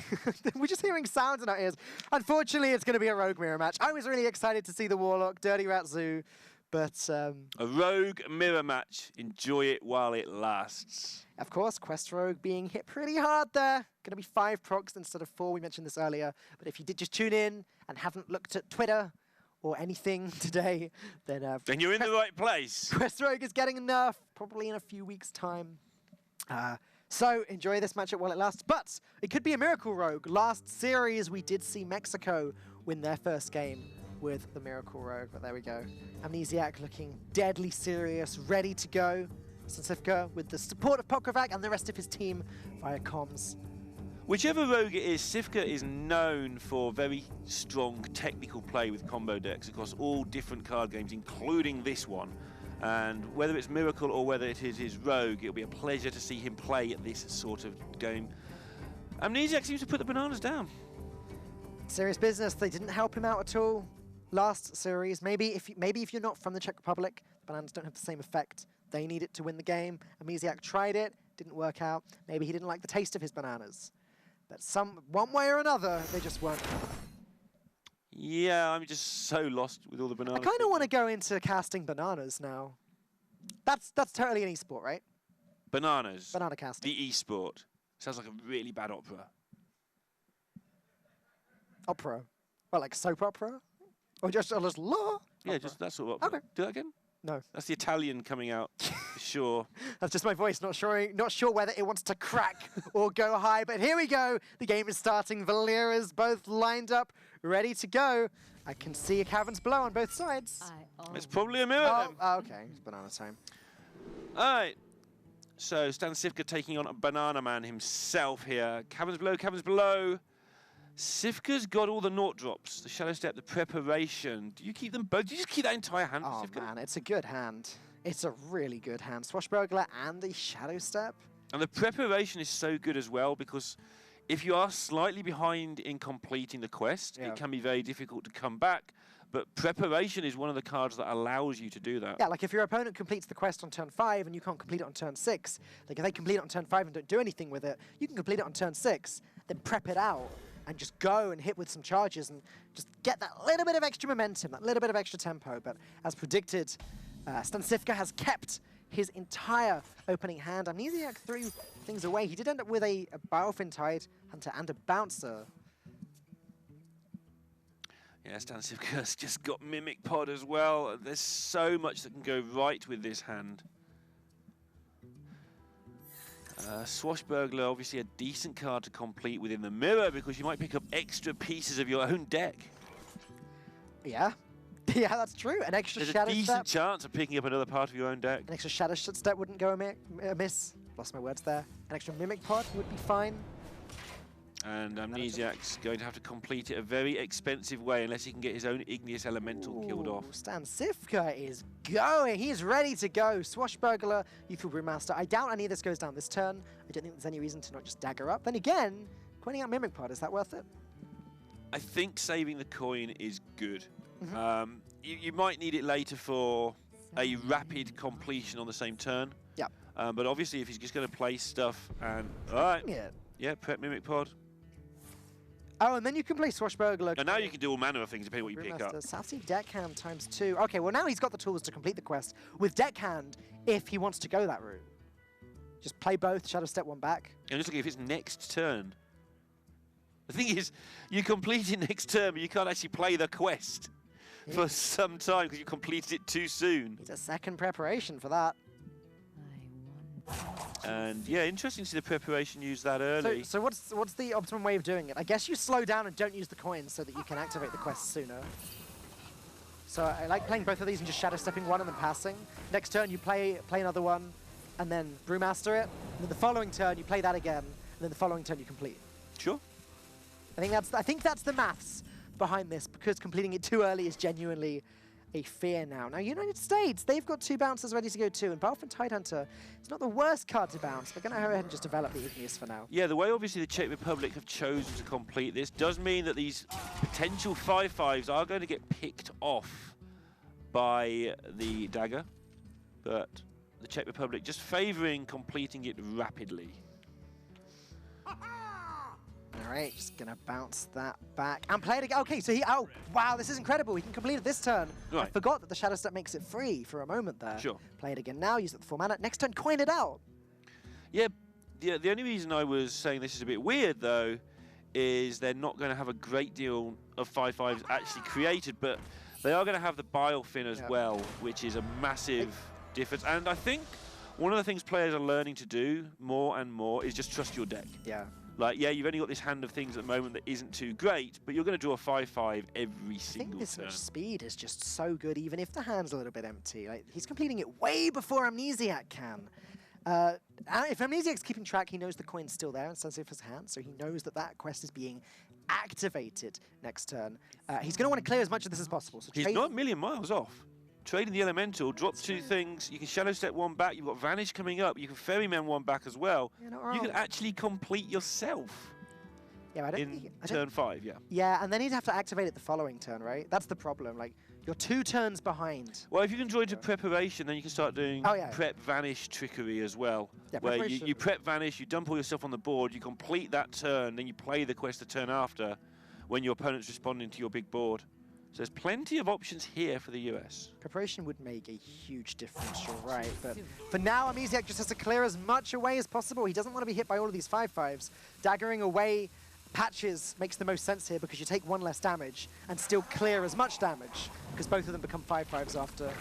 we're just hearing sounds in our ears. Unfortunately, it's going to be a Rogue mirror match. I was really excited to see the Warlock, Dirty Rat Zoo, but... a Rogue mirror match. Enjoy it while it lasts. Of course, Quest Rogue being hit pretty hard there. Going to be 5 procs instead of 4. We mentioned this earlier. But if you did just tune in and haven't looked at Twitter or anything today, then you're in the right place. Quest Rogue is getting enough, probably in a few weeks' time. So enjoy this matchup while it lasts. But it could be a Miracle Rogue. Last series, we did see Mexico win their first game with the Miracle Rogue. But there we go. Amnesiac looking deadly serious, ready to go. Sifka with the support of Pokovac and the rest of his team via comms. Whichever Rogue it is, Sifka is known for very strong technical play with combo decks across all different card games, including this one. And whether it's Miracle or whether it is his Rogue, it'll be a pleasure to see him play at this sort of game. Amnesiac seems to put the bananas down. Serious business. They didn't help him out at all last series. Maybe if you're not from the Czech Republic, the bananas don't have the same effect. They need it to win the game. Amnesiac tried it, didn't work out. Maybe he didn't like the taste of his bananas. But one way or another, they just weren't. Yeah, I'm just so lost with all the bananas. I kind of want to go into casting bananas now. That's totally an esport, right? Bananas. Banana casting. The esport. Sounds like a really bad opera. Opera. Well, like soap opera? Or just law? Yeah, just that sort of opera. Okay. Do that again? No. That's the Italian coming out, for sure. That's just my voice, not sure whether it wants to crack or go high. But here we go. The game is starting. Valera's both lined up, ready to go. I can see a Caverns Below on both sides. It's probably a mirror then. Oh, okay. It's banana time. All right. So Stan Sifka taking on a Banana Man himself here. Caverns Below. Sifka's got all the naught drops, the Shadow Step, the Preparation. Do you keep them both? Do you just keep that entire hand for Oh, Sifka? man, it's a good hand. It's a really good hand. Swashbuckler and the Shadow Step. And the Preparation is so good as well because if you are slightly behind in completing the quest, it can be very difficult to come back. But Preparation is one of the cards that allows you to do that. Yeah, like if your opponent completes the quest on turn 5 and you can't complete it on turn 6, like if they complete it on turn 5 and don't do anything with it, you can complete it on turn 6, then prep it out and just go and hit with some charges and just get that little bit of extra momentum, that little bit of extra tempo. But as predicted, Stan Sifka has kept his entire opening hand. Amnesiac threw things away. He did end up with a Biofin Tide Hunter and a Bouncer. Yeah, Stan Sifka's just got Mimic Pod as well. There's so much that can go right with this hand. Swashbuckler, obviously a decent card to complete within the mirror because you might pick up extra pieces of your own deck. Yeah. Yeah, that's true. An extra There's shadow a step. decent chance of picking up another part of your own deck. An extra shadow step wouldn't go amiss. Lost my words there. An extra mimic pod would be fine. And Amnesiac's going to have to complete it a very expensive way unless he can get his own Igneous Elemental killed off. Stansifka is going. He is ready to go. Swashbuckler, Youthful Brewmaster. I doubt any of this goes down this turn. I don't think there's any reason to not just dagger up. Then again, coining out Mimic Pod, is that worth it? I think saving the coin is good. You might need it later for a rapid completion on the same turn. Yeah. But obviously, if he's just going to play stuff and... Alright. Yeah, prep Mimic Pod. Oh, and then you can play Swashbuckler. And now you can do all manner of things depending on what you pick up. Southsea Deckhand ×2. Okay, well now he's got the tools to complete the quest with Deckhand if he wants to go that route. Just play both, Shadow Step one back. And just looking if it's next turn. The thing is, you complete it next turn, but you can't actually play the quest for some time because you completed it too soon. It's a second preparation for that. And yeah, interesting to see the preparation use that early. So what's the optimum way of doing it? I guess you slow down and don't use the coins so that you can activate the quest sooner. So I like playing both of these and just shadow stepping one and then passing. Next turn you play another one and then Brewmaster it. And then the following turn you play that again, and then the following turn you complete. Sure. I think that's the maths behind this, because completing it too early is genuinely a fear now. Now, United States, they've got 2 bouncers ready to go too, and Balfron Tidehunter, it's not the worst card to bounce. They're going to go ahead and just develop the Igneous for now. Yeah, the way obviously the Czech Republic have chosen to complete this does mean that these potential 5/5s are going to get picked off by the dagger, but the Czech Republic just favouring completing it rapidly. All right, just gonna bounce that back and play it again. Okay, so oh wow, this is incredible. He can complete it this turn. Right. I forgot that the Shadow Step makes it free for a moment there. Sure. Play it again now, use it for 4 mana. Next turn, coin it out. Yeah, the only reason I was saying this is a bit weird though is they're not going to have a great deal of 5/5s actually created, but they are going to have the Bilefin as well, which is a massive difference. And I think one of the things players are learning to do more and more is just trust your deck. Yeah. Like, yeah, you've only got this hand of things at the moment that isn't too great, but you're going to draw a 5/5 every single I think this turn. much speed is just so good, even if the hand's a little bit empty. Like, he's completing it way before Amnesiac can. If Amnesiac's keeping track, he knows the coin's still there in Stansifka's hand, so he knows that that quest is being activated next turn. He's going to want to clear as much of this as possible. So He's not a million miles off. Trading the Elemental, drop 2 things, you can Shadow Step 1 back, you've got Vanish coming up, you can Ferryman 1 back as well. You can actually complete yourself in turn 5, yeah. Yeah, and then he'd have to activate it the following turn, right? That's the problem. Like, you're 2 turns behind. Well, if you can draw into preparation, then you can start doing prep Vanish trickery as well. Yeah, where you prep Vanish, you dump all your stuff on the board, you complete that turn, then you play the quest the turn after when your opponent's responding to your big board. So there's plenty of options here for the US. Preparation would make a huge difference, you're right. But for now, Amnesiac just has to clear as much away as possible. He doesn't want to be hit by all of these 5/5s. Daggering away patches makes the most sense here because you take 1 less damage and still clear as much damage because both of them become 5/5s after.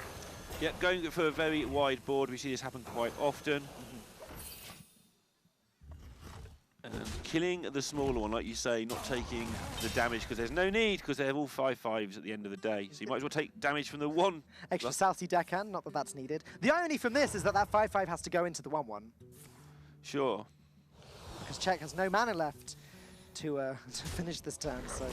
Yeah, going for a very wide board, we see this happen quite often. And killing the smaller one, like you say, not taking the damage because there's no need because they're all 5/5s at the end of the day. So you might as well take damage from the 1. Extra Southsea Deckhand, not that that's needed. The irony from this is that that 5/5 has to go into the 1/1. Sure. Because Czech has no mana left to finish this turn. So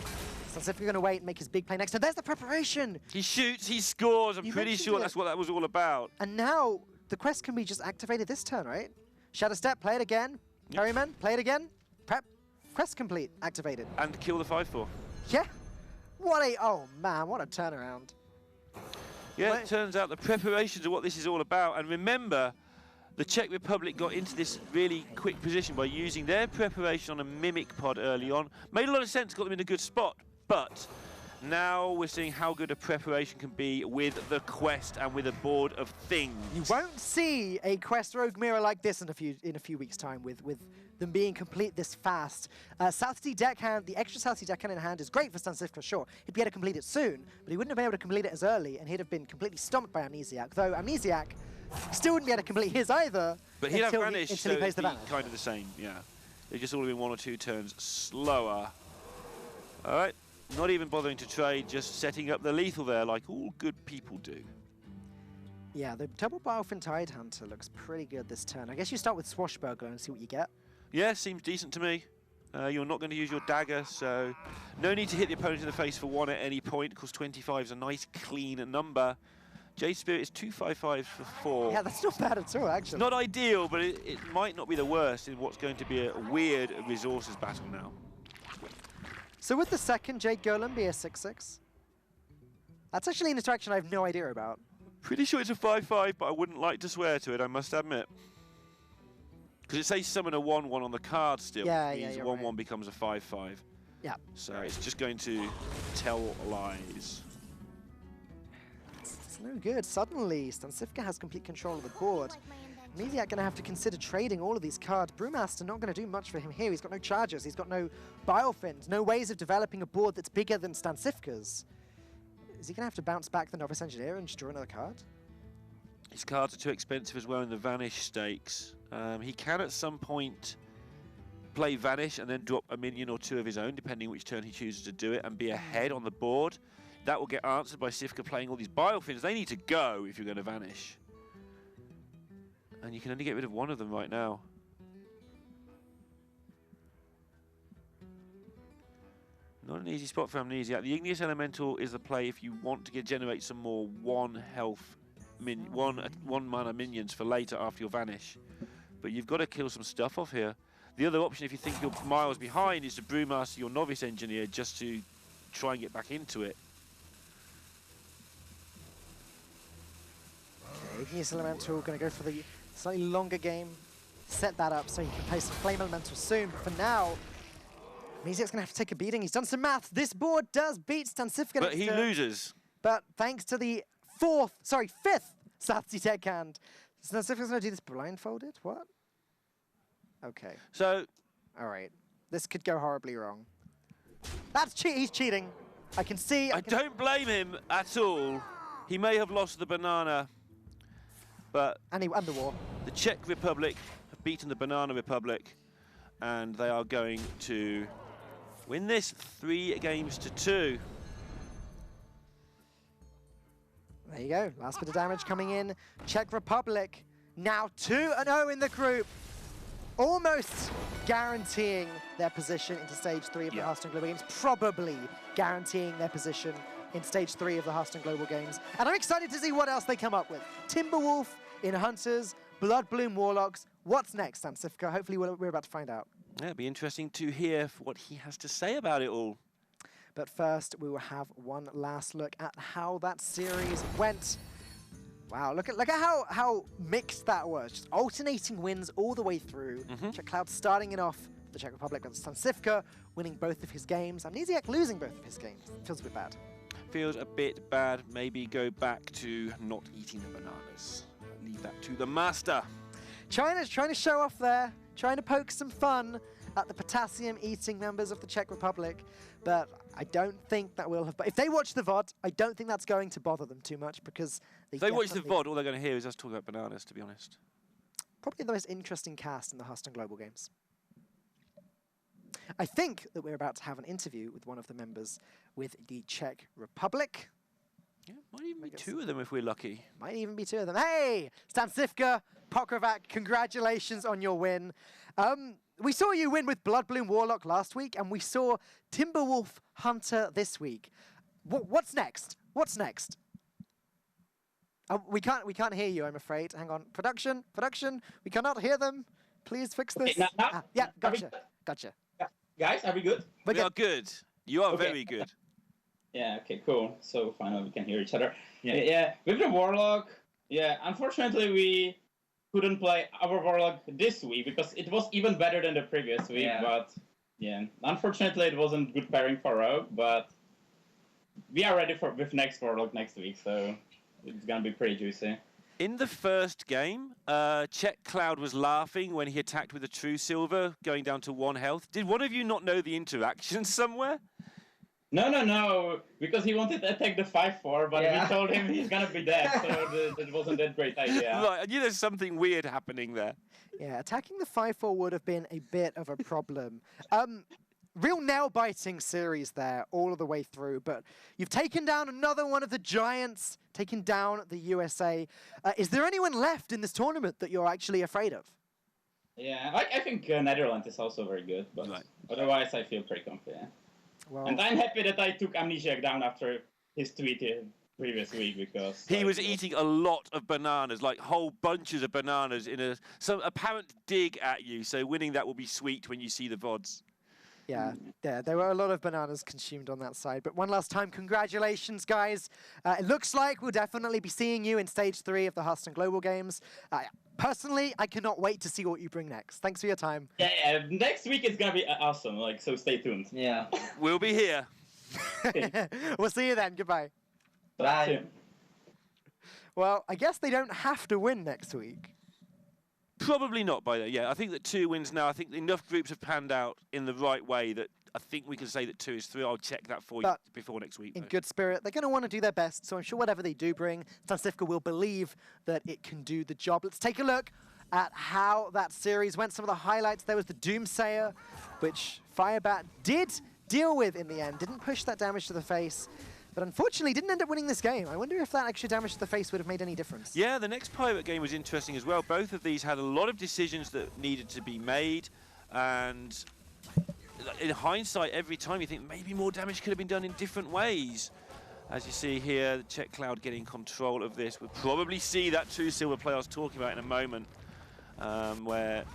Stansifka going to wait and make his big play next turn. There's the preparation! He shoots, he scores. I'm pretty sure that's what that was all about. And now the quest can be just activated this turn, right? Shadow Step, play it again. Ferryman, play it again. Prep, quest complete, activated. And kill the 5/4. Yeah. Oh man, what a turnaround. Yeah, it turns out the preparations are what this is all about. And remember, the Czech Republic got into this really quick position by using their preparation on a Mimic Pod early on. Made a lot of sense, got them in a good spot. But now we're seeing how good a preparation can be with the quest and with a board of things. You won't see a quest rogue mirror like this in a few weeks' time with them being complete this fast. Southsea Deckhand, the extra Southsea Deckhand in hand is great for Stansifka, sure. He'd be able to complete it soon, but he wouldn't have been able to complete it as early, and he'd have been completely stomped by Amnesiac. Though Amnesiac, Still wouldn't be able to complete his either. But he'd have until Vanish, until so he pays the it'd be Vanish. kind of the same, yeah. They just all have been 1 or 2 turns slower. All right, not even bothering to trade, just setting up the lethal there like all good people do. Yeah, the double Biofin Tidehunter looks pretty good this turn. I guess you start with Swashbuckler and see what you get. Yeah, seems decent to me. You're not going to use your dagger, so no need to hit the opponent in the face for 1 at any point, because 25 is a nice, clean number. Jade Spirit is 255 for 4. Yeah, that's not bad at all, actually. Not ideal, but it might not be the worst in what's going to be a weird resources battle now. So would the second Jade Golem be a 6/6? That's actually an interaction I have no idea about. Pretty sure it's a 5/5, but I wouldn't like to swear to it, I must admit. Because it says summon a 1/1 on the card still. Yeah, It means yeah, 1/1 right. becomes a 5/5. Yeah. So it's just going to tell lies. It's no good. Suddenly, Stansifka has complete control of the board. Mesiak gonna have to consider trading all of these cards. Brewmaster not gonna do much for him here. He's got no charges, he's got no Biofins, no ways of developing a board that's bigger than Stansifka's. Is he gonna have to bounce back the Novice Engineer and just draw another card? His cards are too expensive as well in the Vanish stakes. He can at some point play Vanish and then drop a minion or 2 of his own, depending which turn he chooses to do it, and be ahead on the board. That will get answered by Sifka playing all these Biofins. They need to go if you're going to Vanish. And you can only get rid of 1 of them right now. Not an easy spot for Amnesiac. The Igneous Elemental is the play if you want to generate some more 1 health, 1 mana minions for later after your Vanish. But you've got to kill some stuff off here. The other option, if you think you're miles behind, is to Brewmaster your Novice Engineer just to try and get back into it. Okay, Igneous Elemental gonna go for the slightly longer game. Set that up so he can play some Flame Elemental soon, but for now, Mesiak's gonna have to take a beating. He's done some maths. This board does beat Stansifka. But he loses. But thanks to the 5th Satsy Tech hand, Stansifka's gonna do this blindfolded? What? Okay. So, all right. This could go horribly wrong. He's cheating. I can see. I don't blame him at all. He may have lost the banana, but And the war. the Czech Republic have beaten the Banana Republic, and they are going to win this 3-2. There you go. Last bit of damage coming in. Czech Republic now 2-0 in the group. Almost guaranteeing their position into Stage 3 of the Hearthstone Global Games. Probably guaranteeing their position in Stage 3 of the Hearthstone Global Games. And I'm excited to see what else they come up with. Timberwolf in Hunters, Bloodbloom Warlocks. What's next, Stansifka? Hopefully we're about to find out. Yeah, it'll be interesting to hear what he has to say about it all. But first, we will have one last look at how that series went. Wow, look at how mixed that was. Just alternating wins all the way through. Czech Cloud starting it off for the Czech Republic with Stansifka winning both of his games. Amnesiac losing both of his games. Feels a bit bad. Feels a bit bad. Maybe go back to not eating the bananas. Leave that to the master. China's trying to show off there, trying to poke some fun at the potassium-eating members of the Czech Republic, but I don't think that will have... But if they watch the VOD, I don't think that's going to bother them too much, because If they watch the VOD, all they're going to hear is us talking about bananas, to be honest. Probably the most interesting cast in the Hearthstone Global Games. I think that we're about to have an interview with one of the members with the Czech Republic. Yeah, might even be 2 of them if we're lucky. Might even be 2 of them. Hey, Stansifka, Pokrovac, congratulations on your win. We saw you win with Bloodbloom Warlock last week, and we saw Timberwolf Hunter this week. What's next? What's next? We can't hear you, I'm afraid. Hang on. Production, we cannot hear them. Please fix this. Okay, yeah, gotcha. Yeah. Guys, are we good? We are good. You are Okay. very good. Yeah, okay, cool. So finally we can hear each other. Yeah, with the Warlock, unfortunately we couldn't play our Warlock this week because it was even better than the previous week, but unfortunately it wasn't good pairing for Rogue, but we are ready with next Warlock next week, so it's gonna be pretty juicy. In the first game, Czech Cloud was laughing when he attacked with a True Silver, going down to 1 health. Did one of you not know the interaction somewhere? No, because he wanted to attack the 5-4, but we told him he's gonna be dead, so that wasn't that great idea. Right, I knew there's something weird happening there. Yeah, attacking the 5-4 would have been a bit of a problem. Real nail-biting series there all the way through, but you've taken down another one of the giants, taken down the USA. Is there anyone left in this tournament that you're actually afraid of? Yeah, I think Netherlands is also very good, but otherwise I feel pretty confident. Well, and I'm happy that I took Amnesiac down after his tweet previous week, because he was eating a lot of bananas, like whole bunches of bananas in some apparent dig at you. So winning that will be sweet when you see the VODs. Yeah, there were a lot of bananas consumed on that side. But one last time, congratulations, guys. It looks like we'll definitely be seeing you in Stage 3 of the Hearthstone Global Games. Personally, I cannot wait to see what you bring next. Thanks for your time. Yeah, next week it's gonna be awesome, so stay tuned. Yeah. We'll be here. We'll see you then. Goodbye. Bye. Well, I guess they don't have to win next week. Probably not by then. Yeah, I think that 2 wins now. I think enough groups have panned out in the right way that I think we can say that 2 is 3. I'll check that for you before next week. In good spirit, they're going to want to do their best, so I'm sure whatever they do bring, Stansifka will believe that it can do the job. Let's take a look at how that series went. Some of the highlights, there was the Doomsayer, which Firebat did deal with in the end. Didn't push that damage to the face, but unfortunately didn't end up winning this game. I wonder if that extra damage to the face would have made any difference. Yeah, the next Pirate game was interesting as well. Both of these had a lot of decisions that needed to be made, and in hindsight, every time you think maybe more damage could have been done in different ways. As you see here, the Czech Cloud getting control of this. We'll probably see that true silver play I was talking about in a moment, where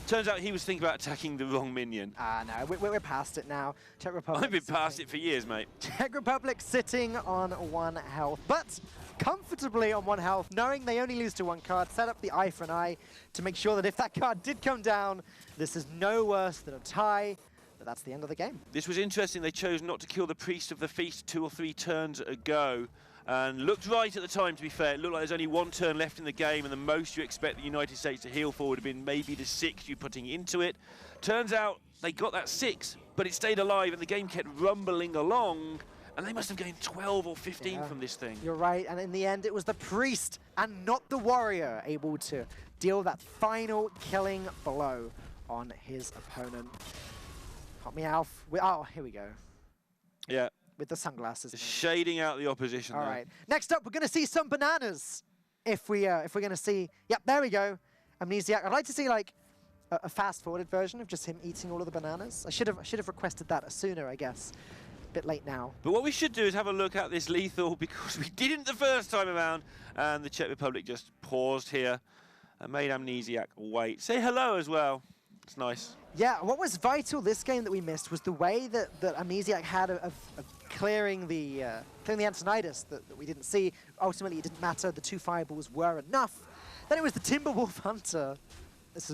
turns out he was thinking about attacking the wrong minion. No, we're past it now. Czech Republic. I've been past it for years, mate. Czech Republic sitting on 1 health, but comfortably on 1 health, knowing they only lose to 1 card, set up the eye for an eye to make sure that if that card did come down, this is no worse than a tie. But that's the end of the game. This was interesting. They chose not to kill the Priest of the Feast 2 or 3 turns ago. And looked right at the time, to be fair. It looked like there's only 1 turn left in the game, and the most you expect the United States to heal for would have been maybe the 6 you're putting into it. Turns out they got that 6, but it stayed alive, and the game kept rumbling along, and they must have gained 12 or 15 from this thing. You're right, and in the end, it was the Priest and not the Warrior able to deal that final killing blow on his opponent. Hot Meowth. Oh, here we go. Yeah. With the sunglasses. Shading out the opposition. All right. Next up, we're going to see some bananas. If we're going to see, yep, there we go. Amnesiac. I'd like to see like a fast-forwarded version of just him eating all of the bananas. I should have requested that sooner, I guess. A bit late now. But what we should do is have a look at this lethal, because we didn't the first time around, and the Czech Republic just paused here and made Amnesiac wait. Say hello as well. It's nice. Yeah, what was vital this game that we missed was the way that Amnesiac had of clearing the Antonidas that we didn't see. Ultimately, it didn't matter. The 2 fireballs were enough. Then it was the Timberwolf Hunter,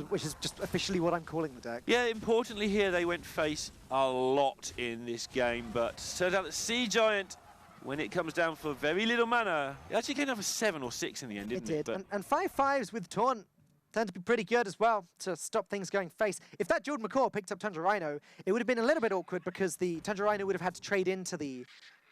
which is just officially what I'm calling the deck. Yeah, importantly here, they went face a lot in this game, but turns out that Sea Giant, when it comes down for very little mana, it actually came down for 7 or 6 in the end, didn't it? It did, and 5/5s with Taunt turned to be pretty good as well to stop things going face. If that Jordan McCaw picked up Tundra Rhino, it would have been a little bit awkward because the Tundra Rhino would have had to trade into the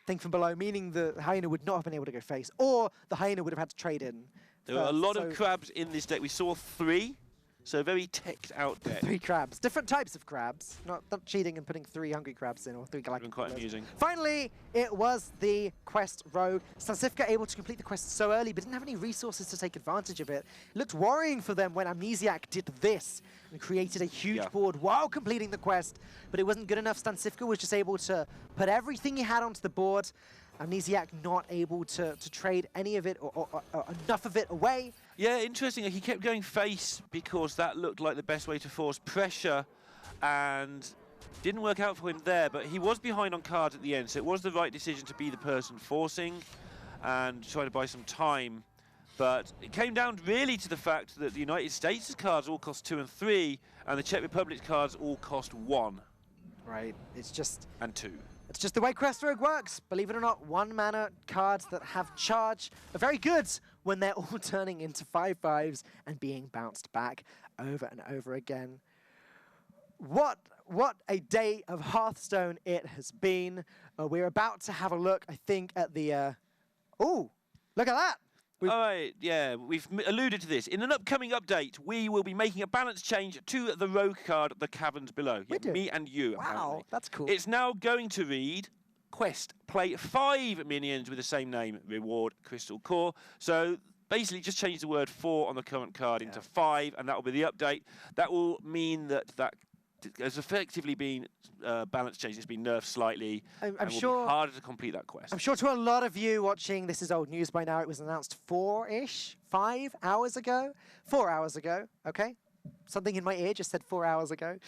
thing from below, meaning the Hyena would not have been able to go face, or the Hyena would have had to trade in. There were a lot of crabs in this deck. We saw 3. So very teched out deck. 3 crabs. Different types of crabs. Not cheating and putting 3 hungry crabs in, or 3 galactic Quite crabs. amusing. Finally, it was the quest rogue. Stansifka able to complete the quest so early, but didn't have any resources to take advantage of it. It looked worrying for them when Amnesiac did this and created a huge board while completing the quest, but it wasn't good enough. Stansifka was just able to put everything he had onto the board. Amnesiac not able to trade any of it or enough of it away. Yeah, interesting. He kept going face because that looked like the best way to force pressure, and didn't work out for him there, but he was behind on cards at the end, so it was the right decision to be the person forcing and try to buy some time. But it came down really to the fact that the United States' cards all cost 2 and 3, and the Czech Republic's cards all cost 1. Right, it's just... And 2. It's just the way Quest Rogue works. Believe it or not, 1 mana cards that have charge are very good when they're all turning into 5/5s and being bounced back over and over again. What what a day of Hearthstone it has been. We're about to have a look, I think, at the... oh, look at that. All right, yeah, we've alluded to this. In an upcoming update, we will be making a balance change to the rogue card, the caverns below. Yeah, me and you, wow, apparently. That's cool. It's now going to read, quest, play 5 minions with the same name, reward, crystal core. So basically just change the word 4 on the current card into 5, and that will be the update. That will mean that has effectively been balance change. It's been nerfed slightly. I'm sure be harder to complete that quest. I'm sure to a lot of you watching, this is old news by now. It was announced 5 hours ago. 4 hours ago, okay? Something in my ear just said 4 hours ago.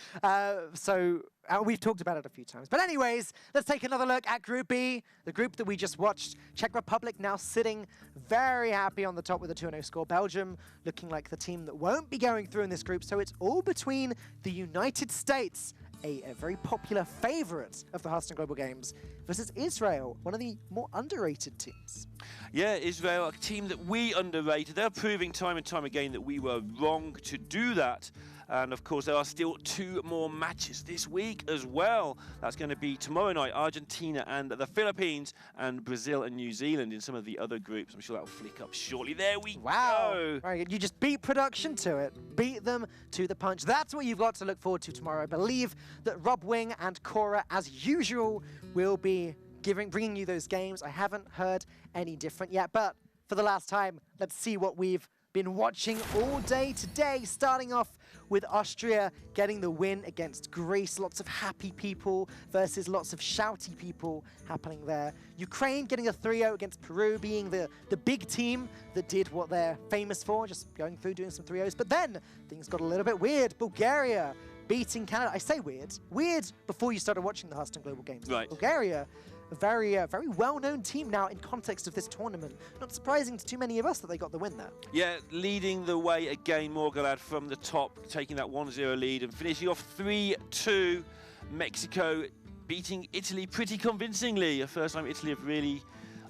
So we've talked about it a few times. But anyways, let's take another look at Group B, the group that we just watched. Czech Republic now sitting very happy on the top with a 2-0 score. Belgium looking like the team that won't be going through in this group. So it's all between the United States, a very popular favorite of the Hearthstone Global Games, versus Israel, one of the more underrated teams. Yeah, Israel, a team that we underrated. They're proving time and time again that we were wrong to do that. And of course, there are still 2 more matches this week as well. That's going to be tomorrow night, Argentina and the Philippines, and Brazil and New Zealand in some of the other groups. I'm sure that will flick up shortly. There we go. Very good. You just beat production to it. Beat them to the punch. That's what you've got to look forward to tomorrow. I believe that Rob Wing and Cora, as usual, will be bringing you those games. I haven't heard any different yet, but for the last time, let's see what we've been watching all day today, starting off with Austria getting the win against Greece. Lots of happy people versus lots of shouty people happening there. Ukraine getting a 3-0 against Peru, being the big team that did what they're famous for, just going through doing some 3-0s. But then things got a little bit weird. Bulgaria beating Canada. I say weird. Weird before you started watching the Hearthstone Global Games. Right. Bulgaria, a very well-known team now in context of this tournament. Not surprising to too many of us that they got the win there. Yeah, leading the way again, Morgalad from the top, taking that 1-0 lead and finishing off 3-2. Mexico beating Italy pretty convincingly. The first time Italy have really,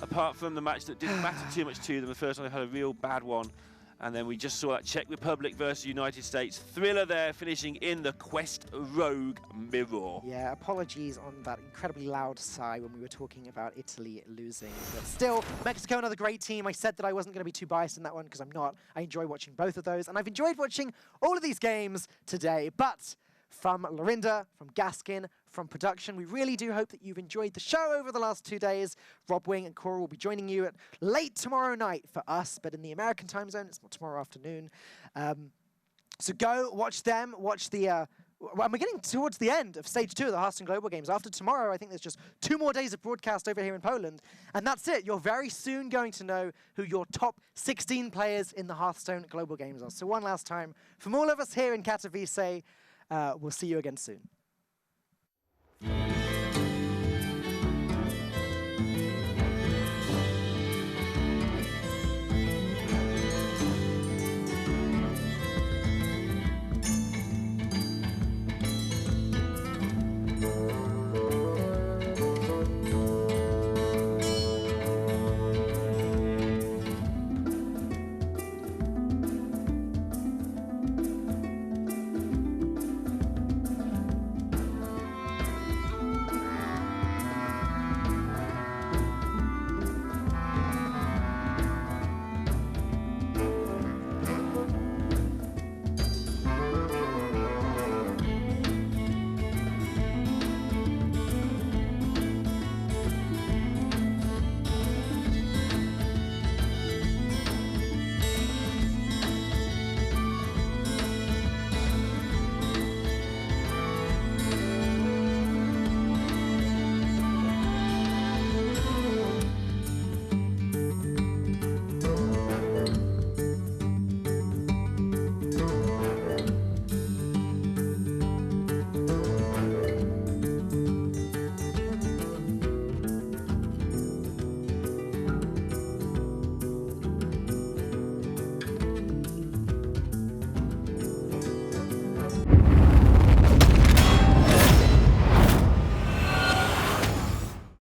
apart from the match that didn't matter too much to them, the first time they've had a real bad one. And then we just saw that Czech Republic versus United States thriller there, finishing in the Quest Rogue Mirror. Yeah, apologies on that incredibly loud sigh when we were talking about Italy losing. But still, Mexico, another great team. I said that I wasn't going to be too biased in that one because I'm not. I enjoy watching both of those, and I've enjoyed watching all of these games today. But from Lorinda, from Gaskin, from production, we really do hope that you've enjoyed the show over the last 2 days. Rob Wing and Cora will be joining you at late tomorrow night for us, but in the American time zone, it's tomorrow afternoon. So go watch them, watch the... and we're getting towards the end of Stage 2 of the Hearthstone Global Games. After tomorrow, I think there's just 2 more days of broadcast over here in Poland, and that's it. You're very soon going to know who your top 16 players in the Hearthstone Global Games are. So one last time, from all of us here in Katowice, we'll see you again soon.